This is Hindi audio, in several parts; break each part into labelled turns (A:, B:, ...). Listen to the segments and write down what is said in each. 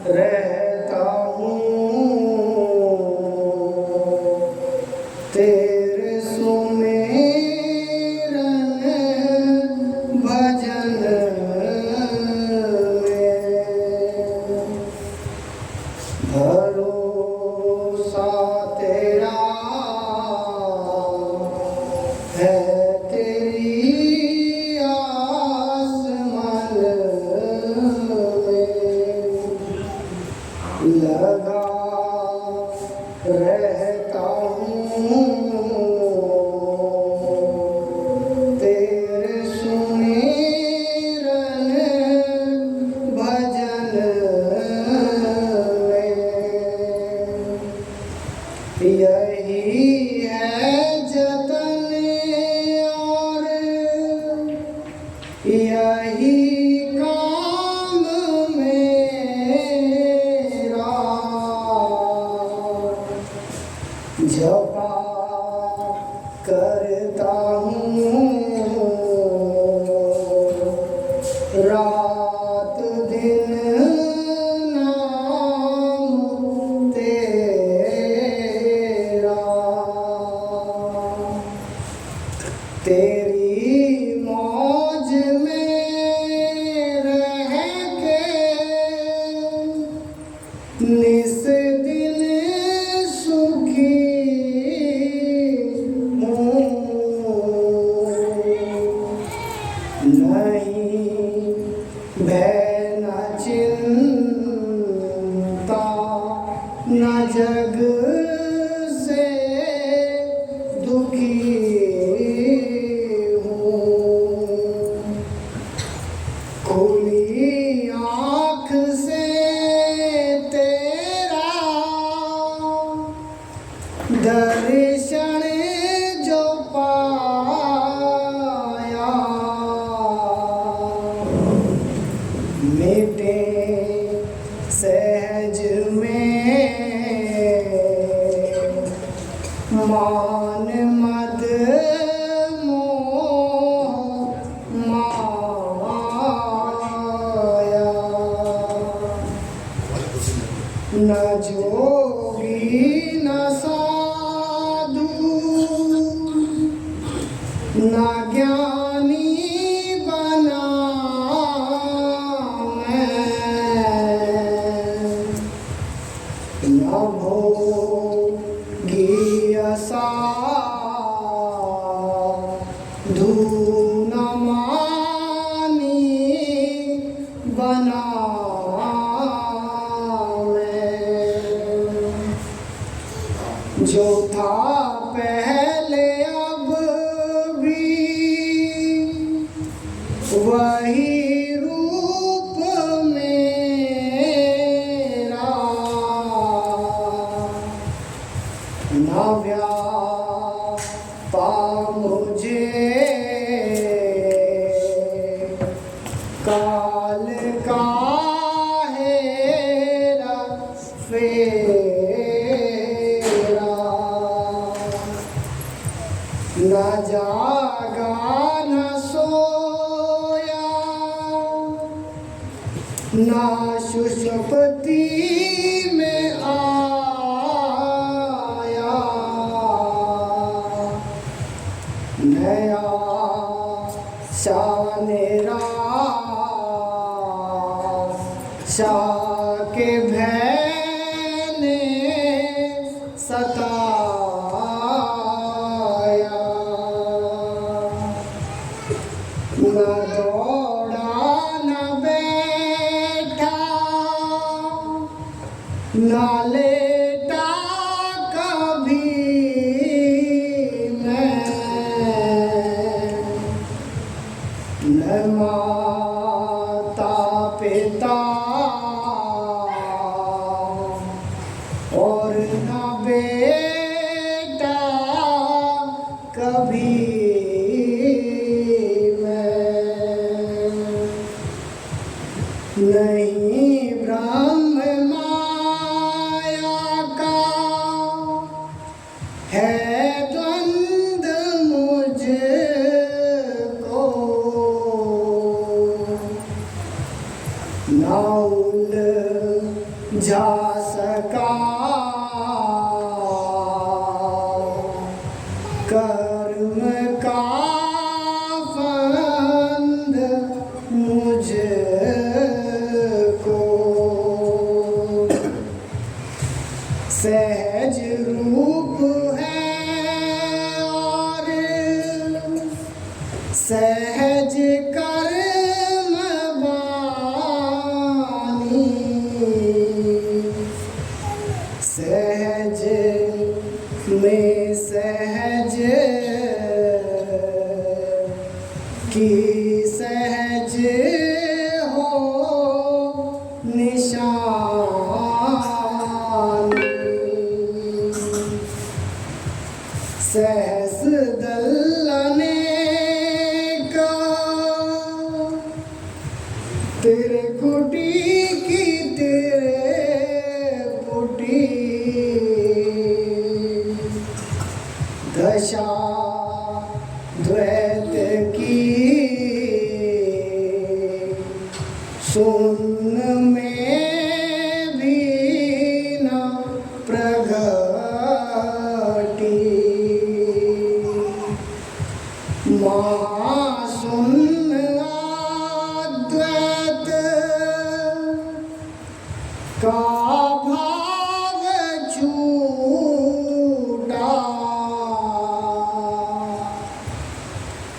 A: रहता हूँ तेरे सुमिरन भजन में। भरोसा तेरा है तेरी आसमान में लगा रहता हूँ तेरे सुमिरन भजन में। यही है जतन और यही काम मेरा जपा करता हूँ रात दिन नाम तेरा। तेरी मौज में रह के निस दिन सुखी हूँ। नहीं भय न चिंता न जग से दुखी खुली आँख से तेरा दर्शन जो पाया मिटे सहज में मान मद न जोगी न साधु न ज्ञानी बना मैं न भोगी साधु न मानी बना जो था पहले अब भी वही रूप मेरा न व्यापा मुझे काल का हेरा फेरा। न जागा न सोया न सुषुप्ति में आया नया निराशा के भय ने सताया। न दौड़ा न बैठा न लेटा कभी मैं न माता पिता और न बेटा कभी नहीं ब्रह्म माया का है द्वंद्व मुझको न भूल जा सका कर्म का फंद मुझको सहज रूप है और सहज कर्म बानी सहज में सहज की सहज हो निशानी सहस दलने का तेरे कुटी की तेरे पुटी दशा द्वैत की सुन में भी न प्रगटी महाशून्य अद्वैत का भाव छूटा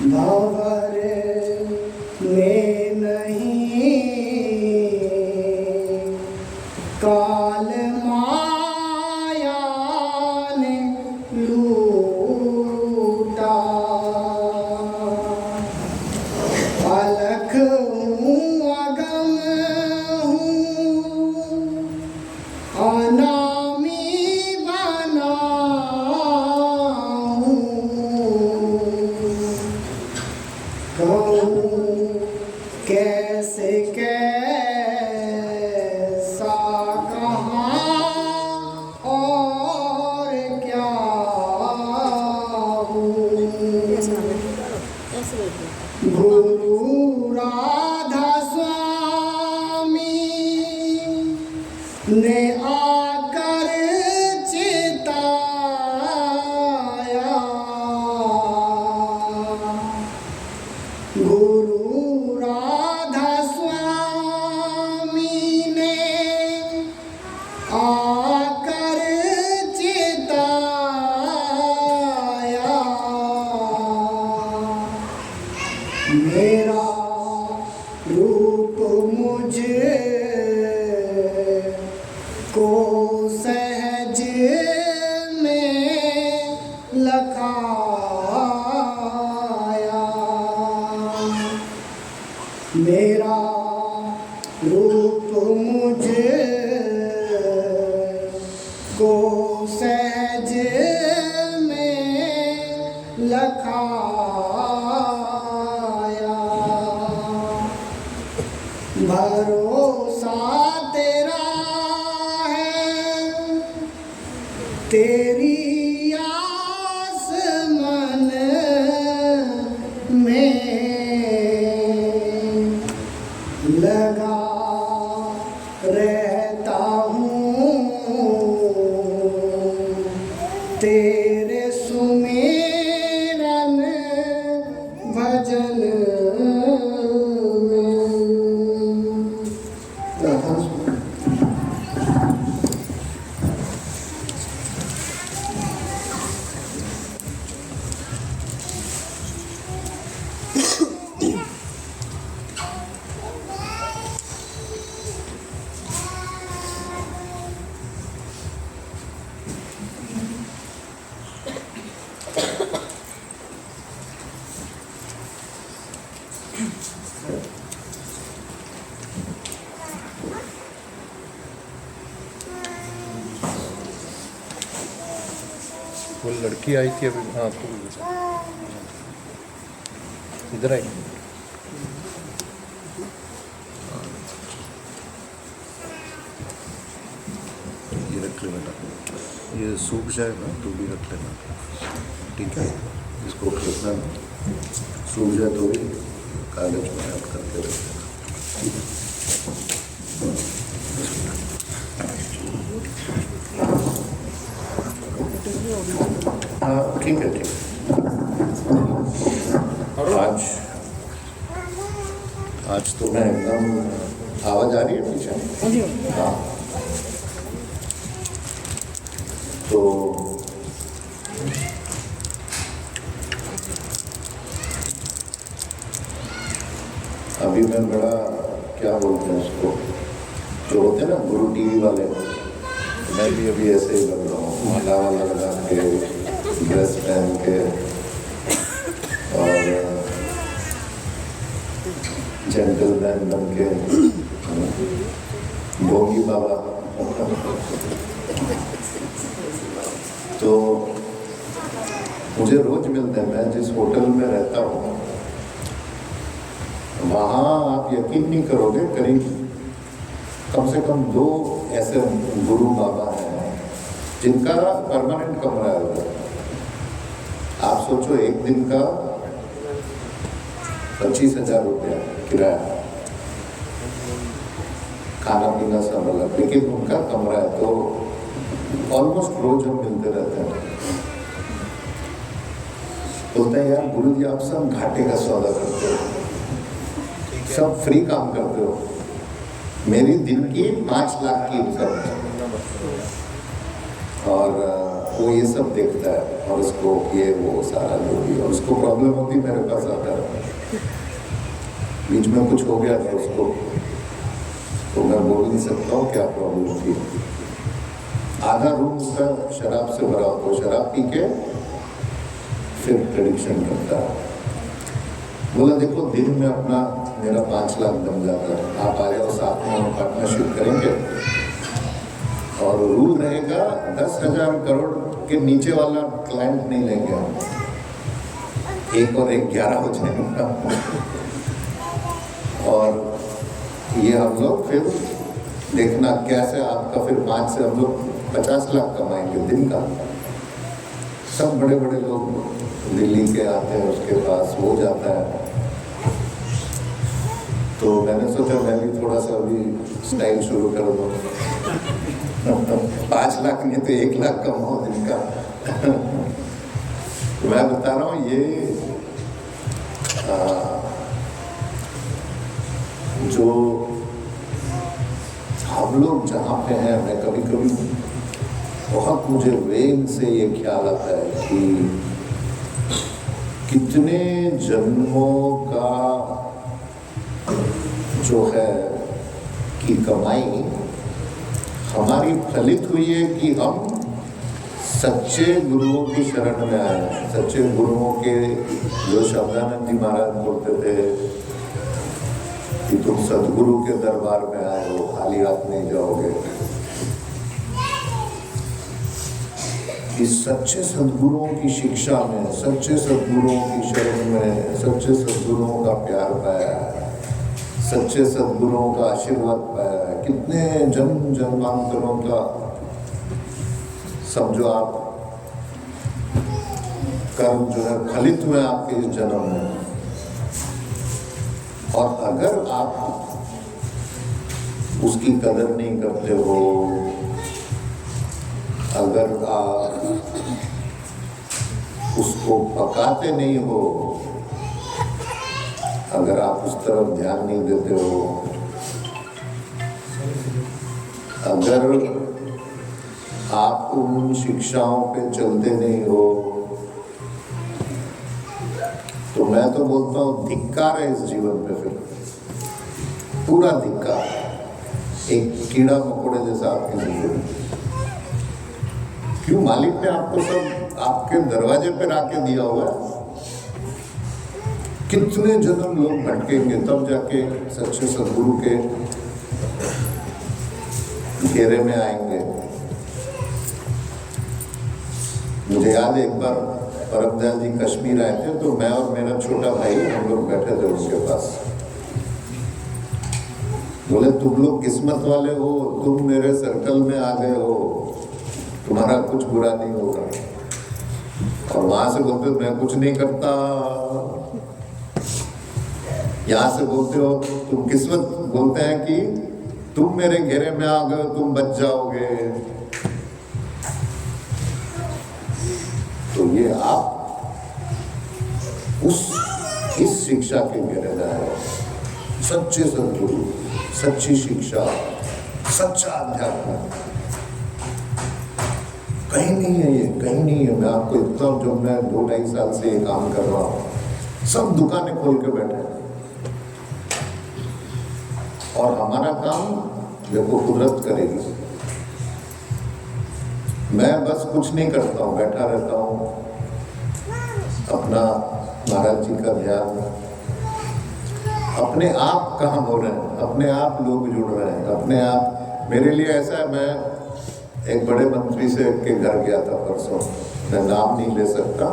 A: भंवर में नहीं काल माया ने लूटा अलख हूँ अगम हूँ अनामी बना हूँ कहूँ कैसे कैसा कहाँ और क्या हूँ गुरु राधा स्वामी ने आकर चिताया गुरु राधा स्वामी ने आकर चिताया मेरा रूप मुझे को सहज में लखाया मेरा रूप मुझे को सहज में लखाया भरोसा तेरा है तेरी आस मन में लगा रहता हूँ तेरे सुमिरन भजन में
B: वो लड़की आई थी अभी, हाँ आपको इधर आई। ये रख ले बेटा, ये सूख जाएगा तो भी रख लेना, ठीक है। इसको रखना, सूख जाए तो भी कागज में आप करके रख देना। ठीक है, ठीक है। आज तो मैं एकदम, आवाज आ रही है पीछे? हाँ। तो अभी मैं बड़ा, क्या बोलते हैं उसको, जो होते हैं ना गुरु टीवी वाले, मैं भी अभी ऐसे ही लग रहा हूँ, माला वाला लगा के, ड्रेस पहन के और जेंटलमैन बन के, भोगी बाबा। तो मुझे रोज मिलते हैं, मैं जिस होटल में रहता हूँ वहाँ आप यकीन नहीं करोगे, करीब कम से कम 2 ऐसे गुरु बाबा हैं जिनका परमानेंट कमरा है उधर। आप सोचो, एक दिन का 25,000 रुपया किराया, खाना पीना सब अलग, लेकिन उनका कमरा है। तो ऑलमोस्ट रोज हम मिलते रहते हैं। बोलते हैं यार गुरु जी, आप सब घाटे का सौदा करते हो, सब फ्री काम करते हो। मेरी दिन की 5 लाख की इनकम और वो ये सब देखता है और उसको ये वो सारा जो भी, और उसको प्रॉब्लम होती मेरे पास आता है। बीच में कुछ हो गया था उसको, तो मैं बोल नहीं सकता हूँ क्या प्रॉब्लम थी। आधा रूम उसका शराब से भरा हो, तो शराब पी के फिर प्रेडिक्शन करता है। बोला देखो, दिन में अपना मेरा 5 लाख बन जाता है, आप आ जाओ, साथ में हम पार्टनरशिप करेंगे और रूल रहेगा 10,000 करोड़ के नीचे वाला क्लाइंट नहीं लेंगे हम, 1 और 1 11 हो जाएगा। और ये हम लोग फिर देखना कैसे आपका फिर 5 से हम लोग 50 लाख कमाएंगे दिन का। सब बड़े बड़े लोग दिल्ली के आते हैं उसके पास, हो जाता है। तो मैंने सोचा मैं भी थोड़ा सा अभी स्टाइल शुरू कर दूँ। 5 लाख नहीं तो 1 लाख कमाओ दिन का। तो मैं बता रहा हूँ ये जो हम लोग जहाँ पे हैं, मैं कभी कभी बहुत मुझे वेग से ये ख्याल आता है कि कितने जन्मों का जो है कि कमाई हमारी फलित हुई है कि हम सच्चे गुरुओं की शरण में आए। सच्चे गुरुओं के जो शब्दानंद जी महाराज बोलते थे कि तुम सदगुरु के दरबार में आए हो, खाली हाथ नहीं जाओगे। इस सच्चे सदगुरुओं की शिक्षा में, सच्चे सदगुरुओं की शरण में, सच्चे सदगुरुओं का प्यार पाया, सच्चे सदगुरुओं का आशीर्वाद पाया है। कितने जन्म जन्मांतरों का समझो आप कर्म जो है फलित हुए आपके इस जन्म में। और अगर आप उसकी कदर नहीं करते हो, अगर आप उसको पकाते नहीं हो, अगर आप उस तरफ ध्यान नहीं देते हो, अगर आप उन शिक्षाओं पे चलते नहीं हो, तो मैं तो बोलता हूँ धिक्कार है इस जीवन पे, फिर पूरा धिक्कार। एक कीड़ा मकोड़े जैसा आपकी जिंदगी। क्यों? मालिक ने आपको सब आपके दरवाजे पे आके दिया हुआ है। कितने जन्म लोग भटकेंगे तब जाके सच्चे सदगुरु के घेरे में आएंगे। मुझे याद है एक बार परमदयाल जी कश्मीर आए थे, तो मैं और मेरा छोटा भाई हम लोग बैठे थे उसके पास। बोले तुम लोग किस्मत वाले हो, तुम मेरे सर्कल में आ गए हो, तुम्हारा कुछ बुरा नहीं होगा। और वहां से बोलते मैं कुछ नहीं करता, यहाँ से बोलते हो तुम किस्मत, बोलते हैं कि तुम मेरे घेरे में आ गए, तुम बच जाओगे। तो ये आप इस शिक्षा के गिरना है। सच्चे सद्गुरु, सच्ची शिक्षा, सच्चा अध्यात्म कहीं नहीं है, ये कहीं नहीं है। मैं आपको इतना, जो मैं 2-2.5 साल से ये काम कर रहा हूँ, सब दुकानें खोल के बैठे हैं और हमारा काम देखो कुदरत करेगी। मैं बस कुछ नहीं करता हूँ, बैठा रहता हूँ, अपना महाराज जी का ध्यान। अपने आप काम हो रहे हैं, अपने आप लोग जुड़ रहे हैं, अपने आप। मेरे लिए ऐसा है, मैं एक बड़े मंत्री से के घर गया था परसों, मैं नाम नहीं ले सकता,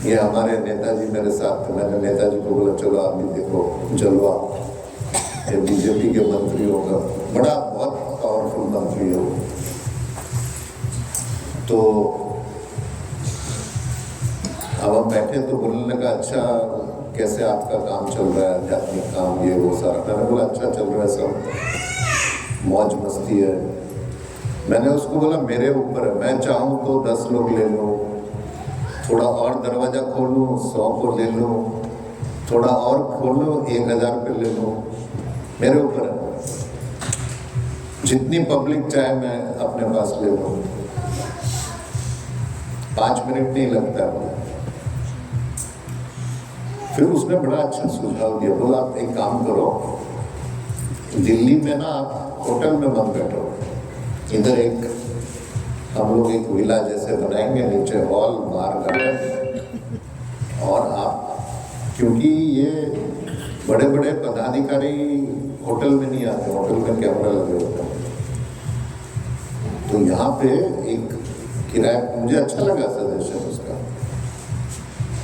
B: ये हमारे नेताजी मेरे साथ थे। मैंने नेताजी को बोला चलो आप भी देखो जलवा, ये बीजेपी के मंत्री होगा, बड़ा बहुत पावरफुल मंत्री है वो। तो अब हम बैठे तो बोलने लगा अच्छा कैसे आपका काम चल रहा है, आध्यात्मिक काम, ये वो सारा। मैंने बोला अच्छा चल रहा है, सब मौज मस्ती है। मैंने उसको बोला मेरे ऊपर है, मैं चाहूँ तो 10 लोग ले लूँ, थोड़ा और दरवाजा खोलूँ 100 को ले लूँ, थोड़ा और खोलूँ 1000 पे ले लूँ, मेरे ऊपर है। जितनी पब्लिक चाहे मैं अपने पास ले लूँ, 5 मिनट नहीं लगता है। फिर उसने बड़ा अच्छा सुझाव दिया, बोला आप एक काम करो, दिल्ली में ना आप होटल में मत बैठो, इधर एक हम लोग एक विला जैसे बनाएंगे, नीचे हॉल बाहर गार्डन, और आप, क्योंकि ये बड़े बड़े पदाधिकारी होटल में नहीं आते, होटल में कैमरा लगे होते हैं, तो यहाँ पे एक किराया, मुझे अच्छा लगा सजेशन उसका।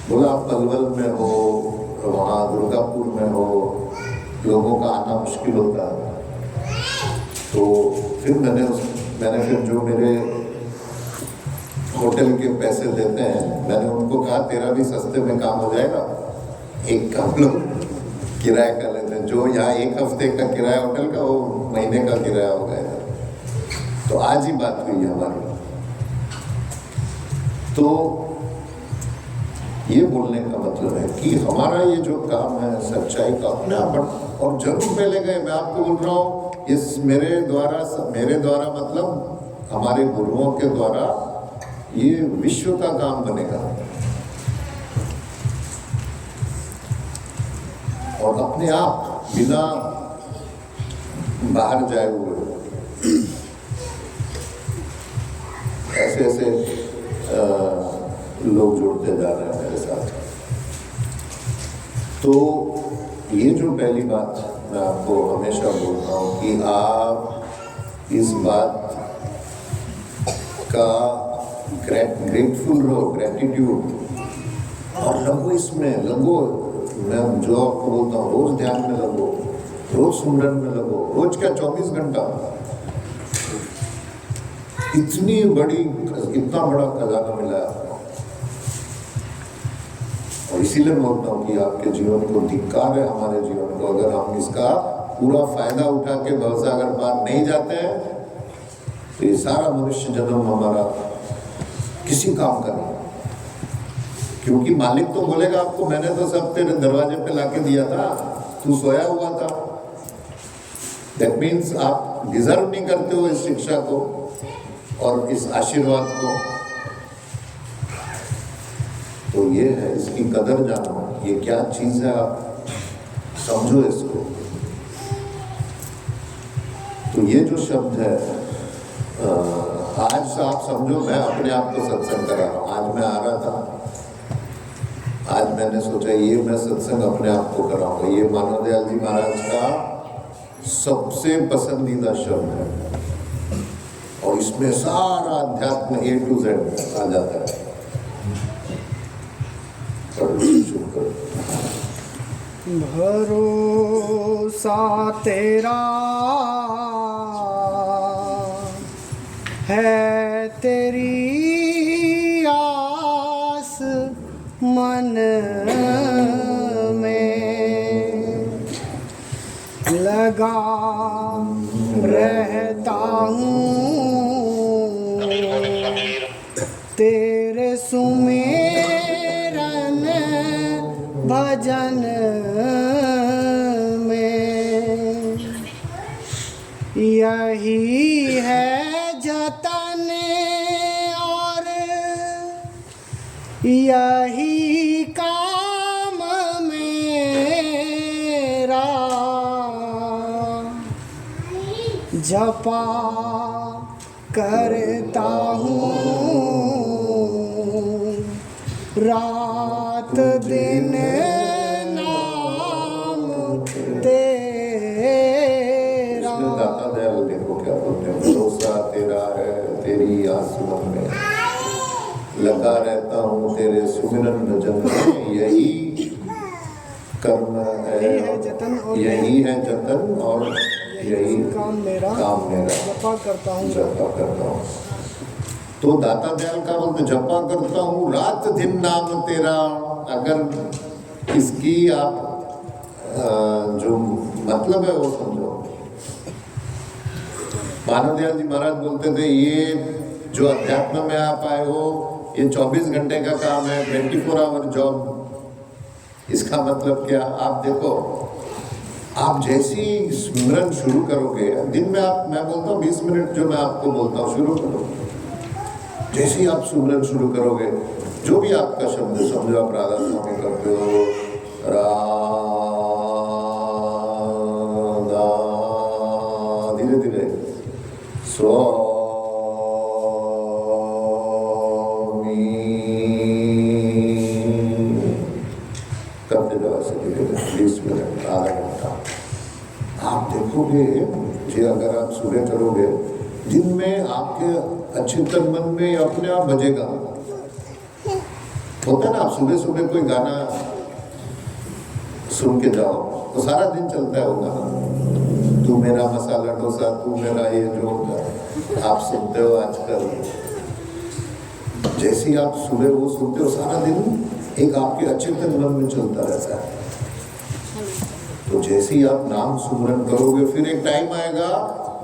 B: बोला आप पलवल में हो, वहाँ दुर्गापुर में हो, लोगों का आना मुश्किल होता है। तो फिर मैंने फिर जो मेरे होटल के पैसे देते हैं, मैंने उनको कहा तेरा भी सस्ते में काम हो जाएगा, एक काम लोग किराया कर लेते हैं, जो यहाँ 1 हफ्ते का किराया होटल का वो महीने का किराया हो गया। तो आज ही बात हुई हमारी। तो ये बोलने का मतलब है कि हमारा ये जो काम है सच्चाई का अपने आप, और जरूर पहले गए, मैं आपको बोल रहा हूँ, इस मेरे द्वारा मतलब हमारे गुरुओं के द्वारा ये विश्व का काम बनेगा। और अपने आप बिना बाहर जाए हुए ऐसे लोग जुड़ते जा रहे हैं मेरे साथ। तो ये जो पहली बात मैं आपको हमेशा बोलता हूँ कि आप इस बात का ग्रेटफुल रहो, ग्रेटिट्यूड, और लगो इसमें, लगो। मैं जो आपको बोलता हूँ, रोज ध्यान में लगो, रोज सुमरन में लगो, रोज क्या 24 घंटा। इतना बड़ा खजाना मिला है आपको, और इसीलिए बोलता हूँ कि आपके जीवन को धिक्कार है, हमारे जीवन को, अगर हम इसका पूरा फायदा उठा के भवसागर पार नहीं जाते हैं तो ये सारा मनुष्य जन्म हमारा किसी काम का नहीं। क्योंकि मालिक तो बोलेगा आपको मैंने तो सब तेरे दरवाजे पे लाके दिया था, तू सोया हुआ था। दैट मीन्स आप डिजर्व नहीं करते हो इस शिक्षा को और इस आशीर्वाद को। तो ये है, इसकी कदर जानो, ये क्या चीज है आप समझो इसको। तो ये जो शब्द है, आज से आप समझो मैं अपने आप को सत्संग करा रहा हूँ। आज मैं आ रहा था, आज मैंने सोचा ये मैं सत्संग अपने आप को कराऊंगा। ये मानव दयाल जी महाराज का सबसे पसंदीदा शब्द है और इसमें सारा अध्यात्म A to Z आ जाता है।
A: भरोसा तेरा है, तेरी आस मन में लगा रहता हूँ, तेरे सुन यही है जतन और यही काम मेरा, जपा करता हूँ रात दिन नाम तेरा।
B: दाता दयाल देखो क्या बोलते हैं, भरोसा तेरा है तेरी आसमान में, लगा रहता हूँ तेरे सुमिरन भजन में, यही कर्म है, यही है जतन और यही
A: काम मेरा जपा करता हूँ।
B: तो दाता दयाल का बोलते जपा करता हूँ रात दिन नाम तेरा। अगर इसकी आप जो मतलब है वो समझो। मानव दयाल जी महाराज बोलते थे ये जो अध्यात्म में आप आए हो ये 24 घंटे का काम है, 24 आवर जॉब। इसका मतलब क्या, आप देखो आप जैसी स्मरण शुरू करोगे दिन में, आप मैं बोलता हूँ 20 मिनट जो मैं आपको बोलता हूँ शुरू करो। जैसे ही आप सुमरन शुरू करोगे जो भी आपका शब्द समझो, आप राधा स्वामी करते हो, राधा, धीरे धीरे स्वामी करते जाओ ऐसे धीरे धीरे 20 मिनट आधा घंटा। आप देखोगे जी अगर आप सुबह करोगे दिन में आपके अचेतन मन में अपने आप बजेगा। होता है ना, आप सुबह सुबह कोई गाना सुन के जाओ तो सारा दिन चलता है वो गाना, तू मेरा मसाला डोसा, तू मेरा ये जो आप सुनते हो आजकल, जैसे ही आप सुबह वो सुनते हो सारा दिन एक आपके अचेतन मन में चलता रहता है। तो जैसे ही आप नाम सुमरन करोगे फिर एक टाइम आएगा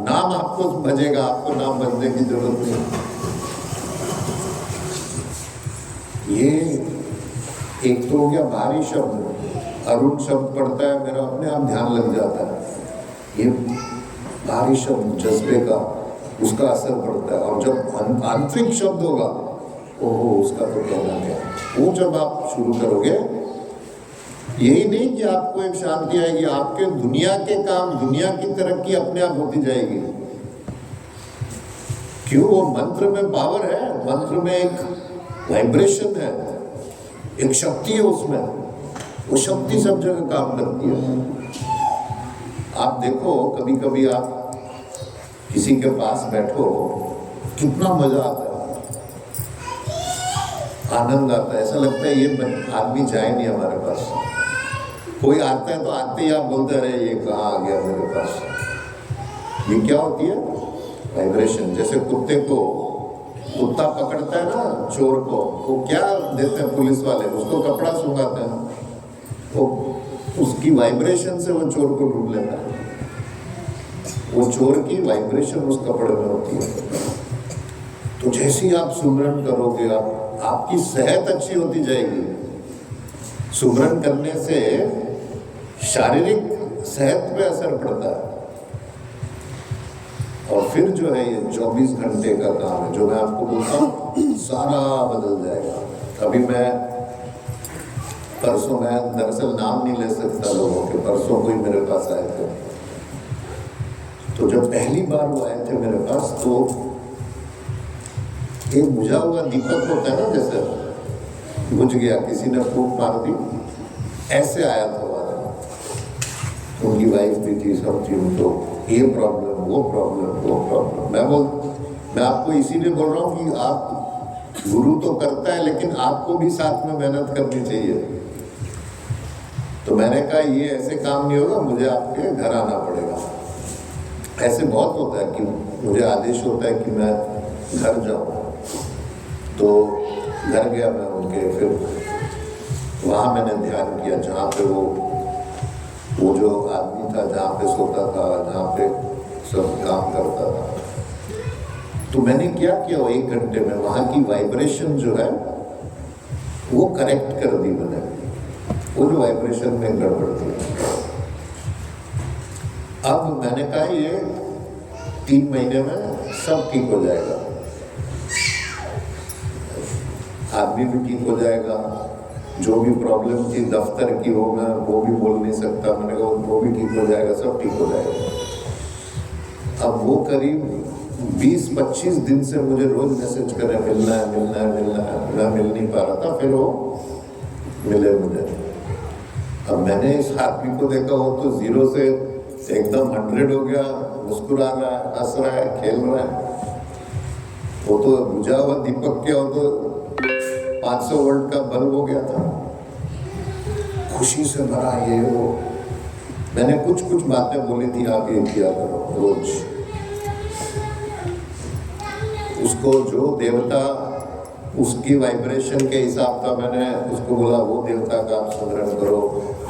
B: नाम आपको बजेगा, आपको नाम बजने की जरूरत नहीं। ये एक तो हो गया भारी शब्द, अरुण शब्द पढ़ता है मेरा अपने आप ध्यान लग जाता है। ये भारी शब्द जज्बे का उसका असर पड़ता है। और जब आंतरिक शब्द होगा ओहो उसका तो कहना क्या, वो जब आप शुरू करोगे यही नहीं कि आपको एक शांति आएगी, आपके दुनिया के काम, दुनिया की तरक्की अपने आप होती जाएगी। क्यों, वो मंत्र में पावर है, मंत्र में एक वाइब्रेशन है, एक शक्ति है उसमें, वो शक्ति सब जगह काम करती है। आप देखो कभी कभी आप किसी के पास बैठो कितना मजा आता है, आनंद आता है, ऐसा लगता है ये आदमी जाए नहीं हमारे पास। कोई आता है तो आते ही आप बोलते रहे ये कहाँ आ गया मेरे पास। ये क्या होती है, वाइब्रेशन। जैसे कुत्ते को, कुत्ता पकड़ता है ना चोर को, वो क्या देते हैं पुलिस वाले, उसको कपड़ा सुंघाते हैं, वो उसकी वाइब्रेशन से वो चोर को ढूंढ लेता है। वो चोर की वाइब्रेशन उस कपड़े में होती है। तो जैसे ही आप सुमरन करोगे आपकी सेहत अच्छी होती जाएगी। सुमरन करने से शारीरिक सेहत पे असर पड़ता है। और फिर जो है ये 24 घंटे का काम है जो मैं आपको बोलता हूँ, सारा बदल जाएगा। अभी मैं परसों, मैं दरअसल नाम नहीं ले सकता लोगों के, परसों कोई मेरे पास आए थे, तो जब पहली बार वो आए थे मेरे पास तो एक बुझा हुआ दीपक होता है ना, जैसे बुझ गया, किसी ने फूंक मार दी, ऐसे आया था वो। उनकी वाइफ भी थी, सब थी, उनको ये प्रॉब्लम, वो प्रॉब्लम, वो प्रॉब्लम। मैं आपको इसीलिए बोल रहा हूँ कि आप, गुरु तो करता है लेकिन आपको भी साथ में मेहनत करनी चाहिए। तो मैंने कहा ये ऐसे काम नहीं होगा, मुझे आपके घर आना पड़ेगा। ऐसे बहुत होता है कि मुझे आदेश होता है कि मैं घर जाऊँ, तो घर गया मैं उनके, फिर वहाँ मैंने ध्यान किया जहाँ पे वो जो आदमी था, जहाँ पे सोता था, जहाँ पे सब काम करता था। तो मैंने क्या किया, 1 घंटे में वहाँ की वाइब्रेशन जो है वो करेक्ट कर दी मैंने, वो जो वाइब्रेशन में गड़बड़ थी। अब मैंने कहा ये 3 महीने में सब ठीक हो जाएगा, आदमी भी ठीक हो जाएगा, जो भी प्रॉब्लम थी दफ्तर की हो, मैं वो भी बोल नहीं सकता, मैंने कहा वो भी ठीक हो जाएगा, सब ठीक हो जाएगा। अब वो करीब 20-25 दिन से मुझे रोज मैसेज कर रहे हैं, मिलना है मिलना है मिलना है, मैं मिल नहीं पा रहा था, फिर वो मिले मुझे। अब मैंने इस आदमी को देखा, वो तो 0 से एकदम 100 हो गया, मुस्कुरा रहा है, हंस रहा है, खेल रहा है। वो तो बुझा हुआ दीपक क्या, वो तो 500 वोल्ट का बल्ब हो गया था, खुशी से भरा ये वो। मैंने कुछ कुछ बातें बोली थी, आप ये किया करो रोज। उसको जो देवता उसकी वाइब्रेशन के हिसाब का, मैंने उसको बोला वो देवता का आप स्मरण करो,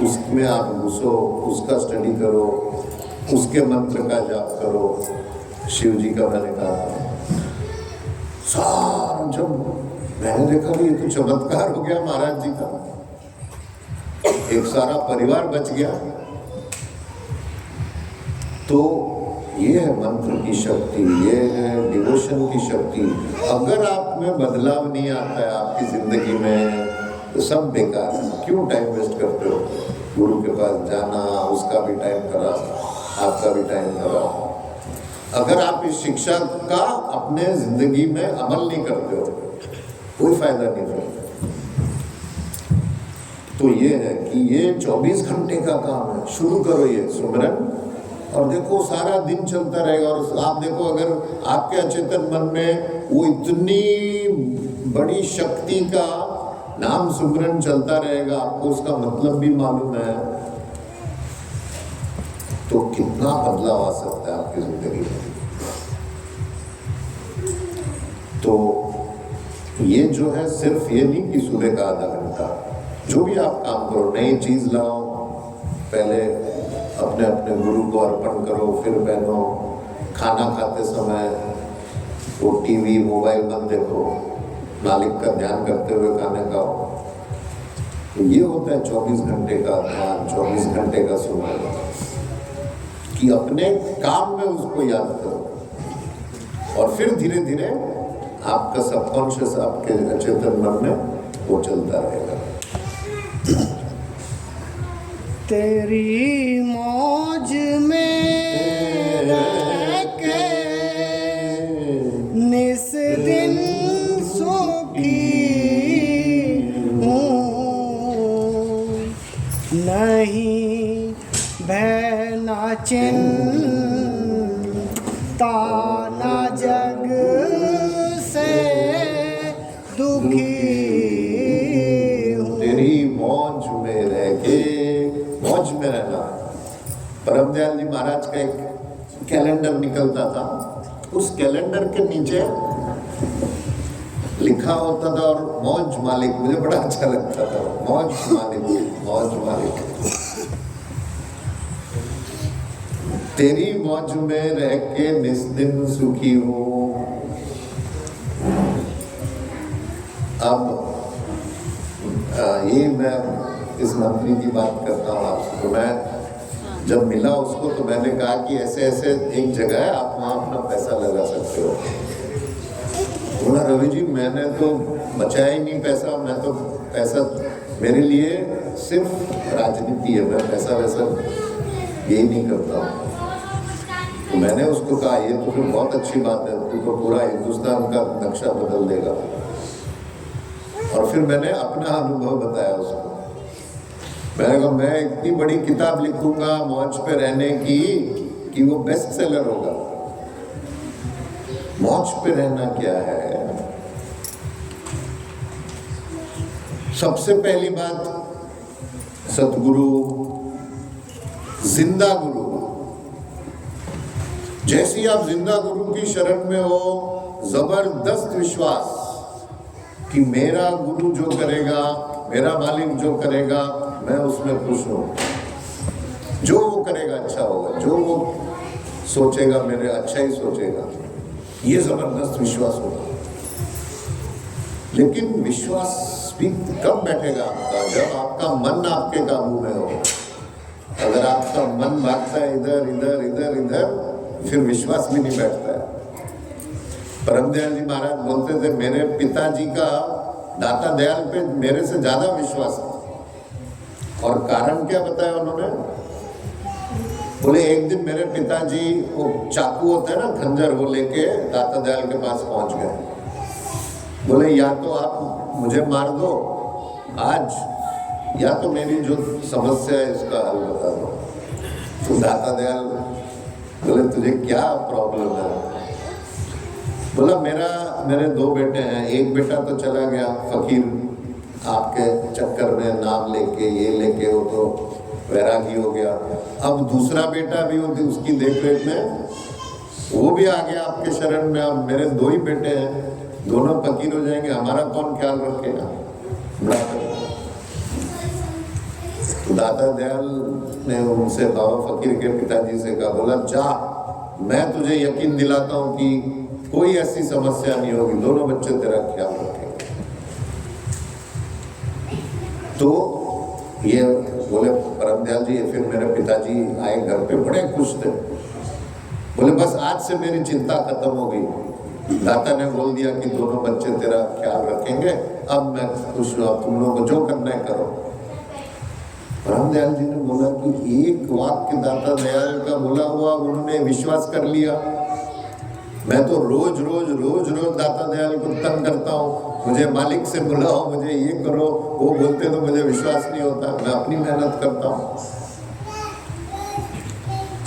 B: उसमें आप घुसो, उसका स्टडी करो, उसके मंत्र का जाप करो, शिव जी का मैंने कहा। सारा जब मैंने देखा कि ये तो चमत्कार हो गया महाराज जी का, एक सारा परिवार बच गया। तो ये है मंत्र की शक्ति, ये है डिवोशन की शक्ति। अगर आप में बदलाव नहीं आता है आपकी जिंदगी में, तो सब बेकार है। क्यों टाइम वेस्ट करते हो? गुरु के पास जाना, उसका भी टाइम खराब, आपका भी टाइम खराब। अगर आप इस शिक्षा का अपने जिंदगी में अमल नहीं करते हो, कोई फायदा नहीं है। तो ये है कि ये 24 घंटे का काम है। शुरू करो ये सुमिरन, और देखो सारा दिन चलता रहेगा। और आप देखो, अगर आपके अचेतन मन में वो इतनी बड़ी शक्ति का नाम सुमिरन चलता रहेगा, आपको उसका मतलब भी मालूम है, तो कितना बदलाव आ सकता है आपकी जिंदगी में। तो ये जो है, सिर्फ ये नहीं कि सुबह का आधा घंटा, जो भी आप काम करो, नई चीज लाओ, पहले अपने अपने गुरु को अर्पण करो, फिर पहनो। खाना खाते समय वो टीवी मोबाइल मत देखो, मालिक का ध्यान करते हुए खाने खाओ। तो ये होता है 24 घंटे का ध्यान, 24 घंटे का सुमिरन, कि अपने काम में उसको याद करो। और फिर धीरे धीरे आपका सबकॉन्शियस, आपके अचेतन मन में वो चलता रहेगा।
A: तेरी मौज में रह के निस दिन सुखी हूँ, नहीं भय ना चिंता ना जग से दुखी हूँ।
B: तेरी मौज में रह के, मौज में रहना। परम दयाल जी महाराज का एक कैलेंडर निकलता था, उस कैलेंडर के नीचे लिखा होता था, और मौज मालिक, मुझे बड़ा अच्छा लगता था, मौज मालिक, मौज मालिक। तेरी मौज में रह के निस दिन सुखी हूँ। अब ये मैं इस मंत्री की बात करता हूँ आपसे। तो मैं जब मिला उसको, तो मैंने कहा कि ऐसे ऐसे एक जगह है, आप वहाँ अपना पैसा लगा सकते हो। बोला रवि जी मैंने तो बचाया ही नहीं पैसा, मैं तो पैसा, मेरे लिए सिर्फ राजनीति है, मैं पैसा वैसा यही नहीं करता हूँ। तो मैंने उसको कहा ये तो फिर बहुत अच्छी बात है, तू तो पूरा हिंदुस्तान का नक्शा बदल देगा। और फिर मैंने अपना अनुभव बताया उसको। मैंने कहा मैं इतनी बड़ी किताब लिखूंगा मौज पे रहने की कि वो बेस्ट सेलर होगा। मौज पे रहना क्या है? सबसे पहली बात, सतगुरु, जिंदा गुरु। जैसे ही आप जिंदा गुरु की शरण में हो, जबरदस्त विश्वास कि मेरा गुरु जो करेगा, मेरा मालिक जो करेगा, मैं उसमें खुश हूं। जो वो करेगा अच्छा होगा, जो वो सोचेगा मेरे अच्छा ही सोचेगा, ये जबरदस्त विश्वास होगा। लेकिन विश्वास भी कब बैठेगा आपका? जब आपका मन आपके काबू में हो। अगर आपका मन भागता है इधर इधर इधर इधर, फिर विश्वास भी नहीं बैठता है। परमदयाल जी महाराज बोलते थे मेरे पिताजी का दाता दयाल पे मेरे से ज्यादा विश्वास था। और कारण क्या बताया उन्होंने? बोले एक दिन मेरे पिताजी वो चाकू होता है ना, खंजर, वो लेके दाता दयाल के पास पहुंच गए। बोले या तो आप मुझे मार दो आज, या तो मेरी जो समस्या है इसका हल बता दो। तो दाता दयाल बोले तुझे क्या प्रॉब्लम है? बोला मेरे 2 बेटे हैं, एक बेटा तो चला गया फकीर आपके चक्कर में, नाम लेके ये लेके वो तो वैरागी हो गया। अब दूसरा बेटा भी उसकी देख रेख में वो भी आ गया आपके शरण में। अब मेरे 2 ही बेटे हैं, दोनों फकीर हो जाएंगे, हमारा कौन ख्याल रखेगा? तो दाता दयाल ने उनसे, बाबा फकीर के पिताजी से कहा, बोला जा, मैं तुझे यकीन दिलाता हूं कि कोई ऐसी समस्या नहीं होगी, दोनों बच्चे तेरा ख्याल रखेंगे। तो ये बोले परमदयाल जी, फिर मेरे पिताजी आए घर पे, बड़े खुश थे। बोले बस आज से मेरी चिंता खत्म हो गई, दाता ने बोल दिया कि दोनों बच्चे तेरा ख्याल रखेंगे, अब मैं खुश हूं, अब तुम लोगों को जो करना है करो। परमदयाल जी ने बोला कि एक वाक्य दाता दयाल का बोला हुआ उन्होंने विश्वास कर लिया। मैं तो रोज रोज दाता दयाल को तंग करता हूँ, मुझे मालिक से बुलाओ, मुझे ये करो, वो बोलते तो मुझे विश्वास नहीं होता, मैं अपनी मेहनत करता हूँ।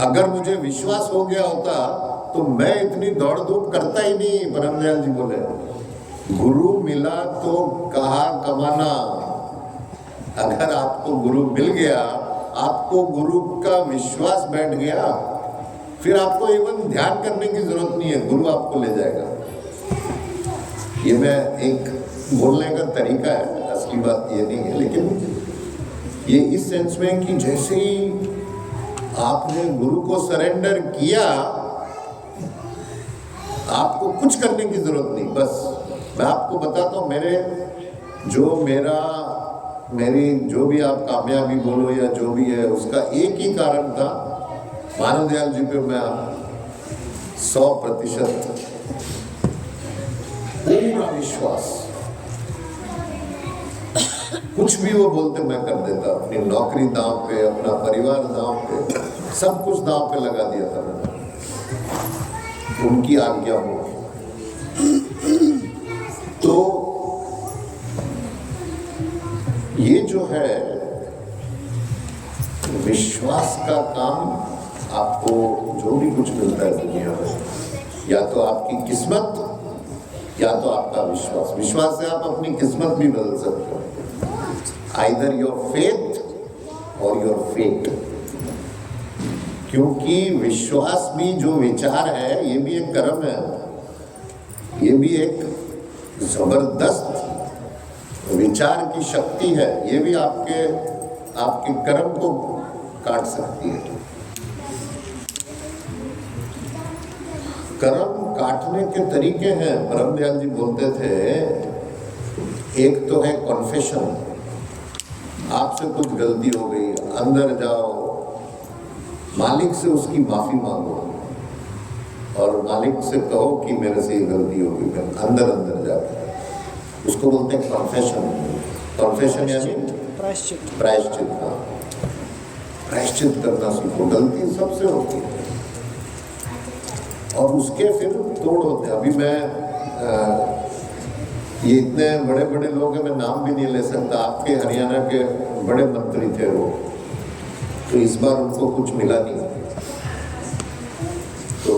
B: अगर मुझे विश्वास हो गया होता तो मैं इतनी दौड़ धूप करता ही नहीं। परमदयाल जी बोले गुरु मिला तो कहा कमाना। अगर आपको गुरु मिल गया, आपको गुरु का विश्वास बैठ गया, फिर आपको एवं ध्यान करने की जरूरत नहीं है, गुरु आपको ले जाएगा। ये मैं एक बोलने का तरीका है, असली बात ये नहीं है, लेकिन ये इस सेंस में कि जैसे ही आपने गुरु को सरेंडर किया, आपको कुछ करने की जरूरत नहीं। बस मैं आपको बताता हूँ, मेरी जो भी आप कामयाबी बोलो या जो भी है, उसका एक ही कारण था, मानवदयाल जी पे मैं 100% पूरा विश्वास, कुछ भी वो बोलते मैं कर देता। अपनी नौकरी दांव पे, अपना परिवार दांव पे, सब कुछ दांव पे लगा दिया था मैंने, उनकी आज्ञा हो। तो ये जो है विश्वास का काम, आपको जो भी कुछ मिलता है दुनिया में, या तो आपकी किस्मत या तो आपका विश्वास। विश्वास से आप अपनी किस्मत भी बदल सकते हो, आइदर योर फेथ और योर फेट। क्योंकि विश्वास भी जो विचार है, ये भी एक कर्म है, ये भी एक जबरदस्त विचार की शक्ति है, ये भी आपके कर्म को काट सकती है। कर्म काटने के तरीके हैं, परमदयाल जी बोलते थे। एक तो है कॉन्फेशन, आपसे कुछ गलती हो गई, अंदर जाओ, मालिक से उसकी माफी मांगो और मालिक से कहो कि मेरे से ये गलती हो गई, मैं अंदर जाकर, उसको बोलते हैं कॉन्फेशन। कॉन्फेशन यानी प्रायश्चित। प्रायश्चित करना सीखो, गलती सबसे होती है और उसके फिर तोड़ होते हैं। अभी मैं ये इतने बड़े बड़े लोग हैं, मैं नाम भी नहीं ले सकता, आपके हरियाणा के बड़े मंत्री थे वो, तो इस बार उनको कुछ मिला नहीं। तो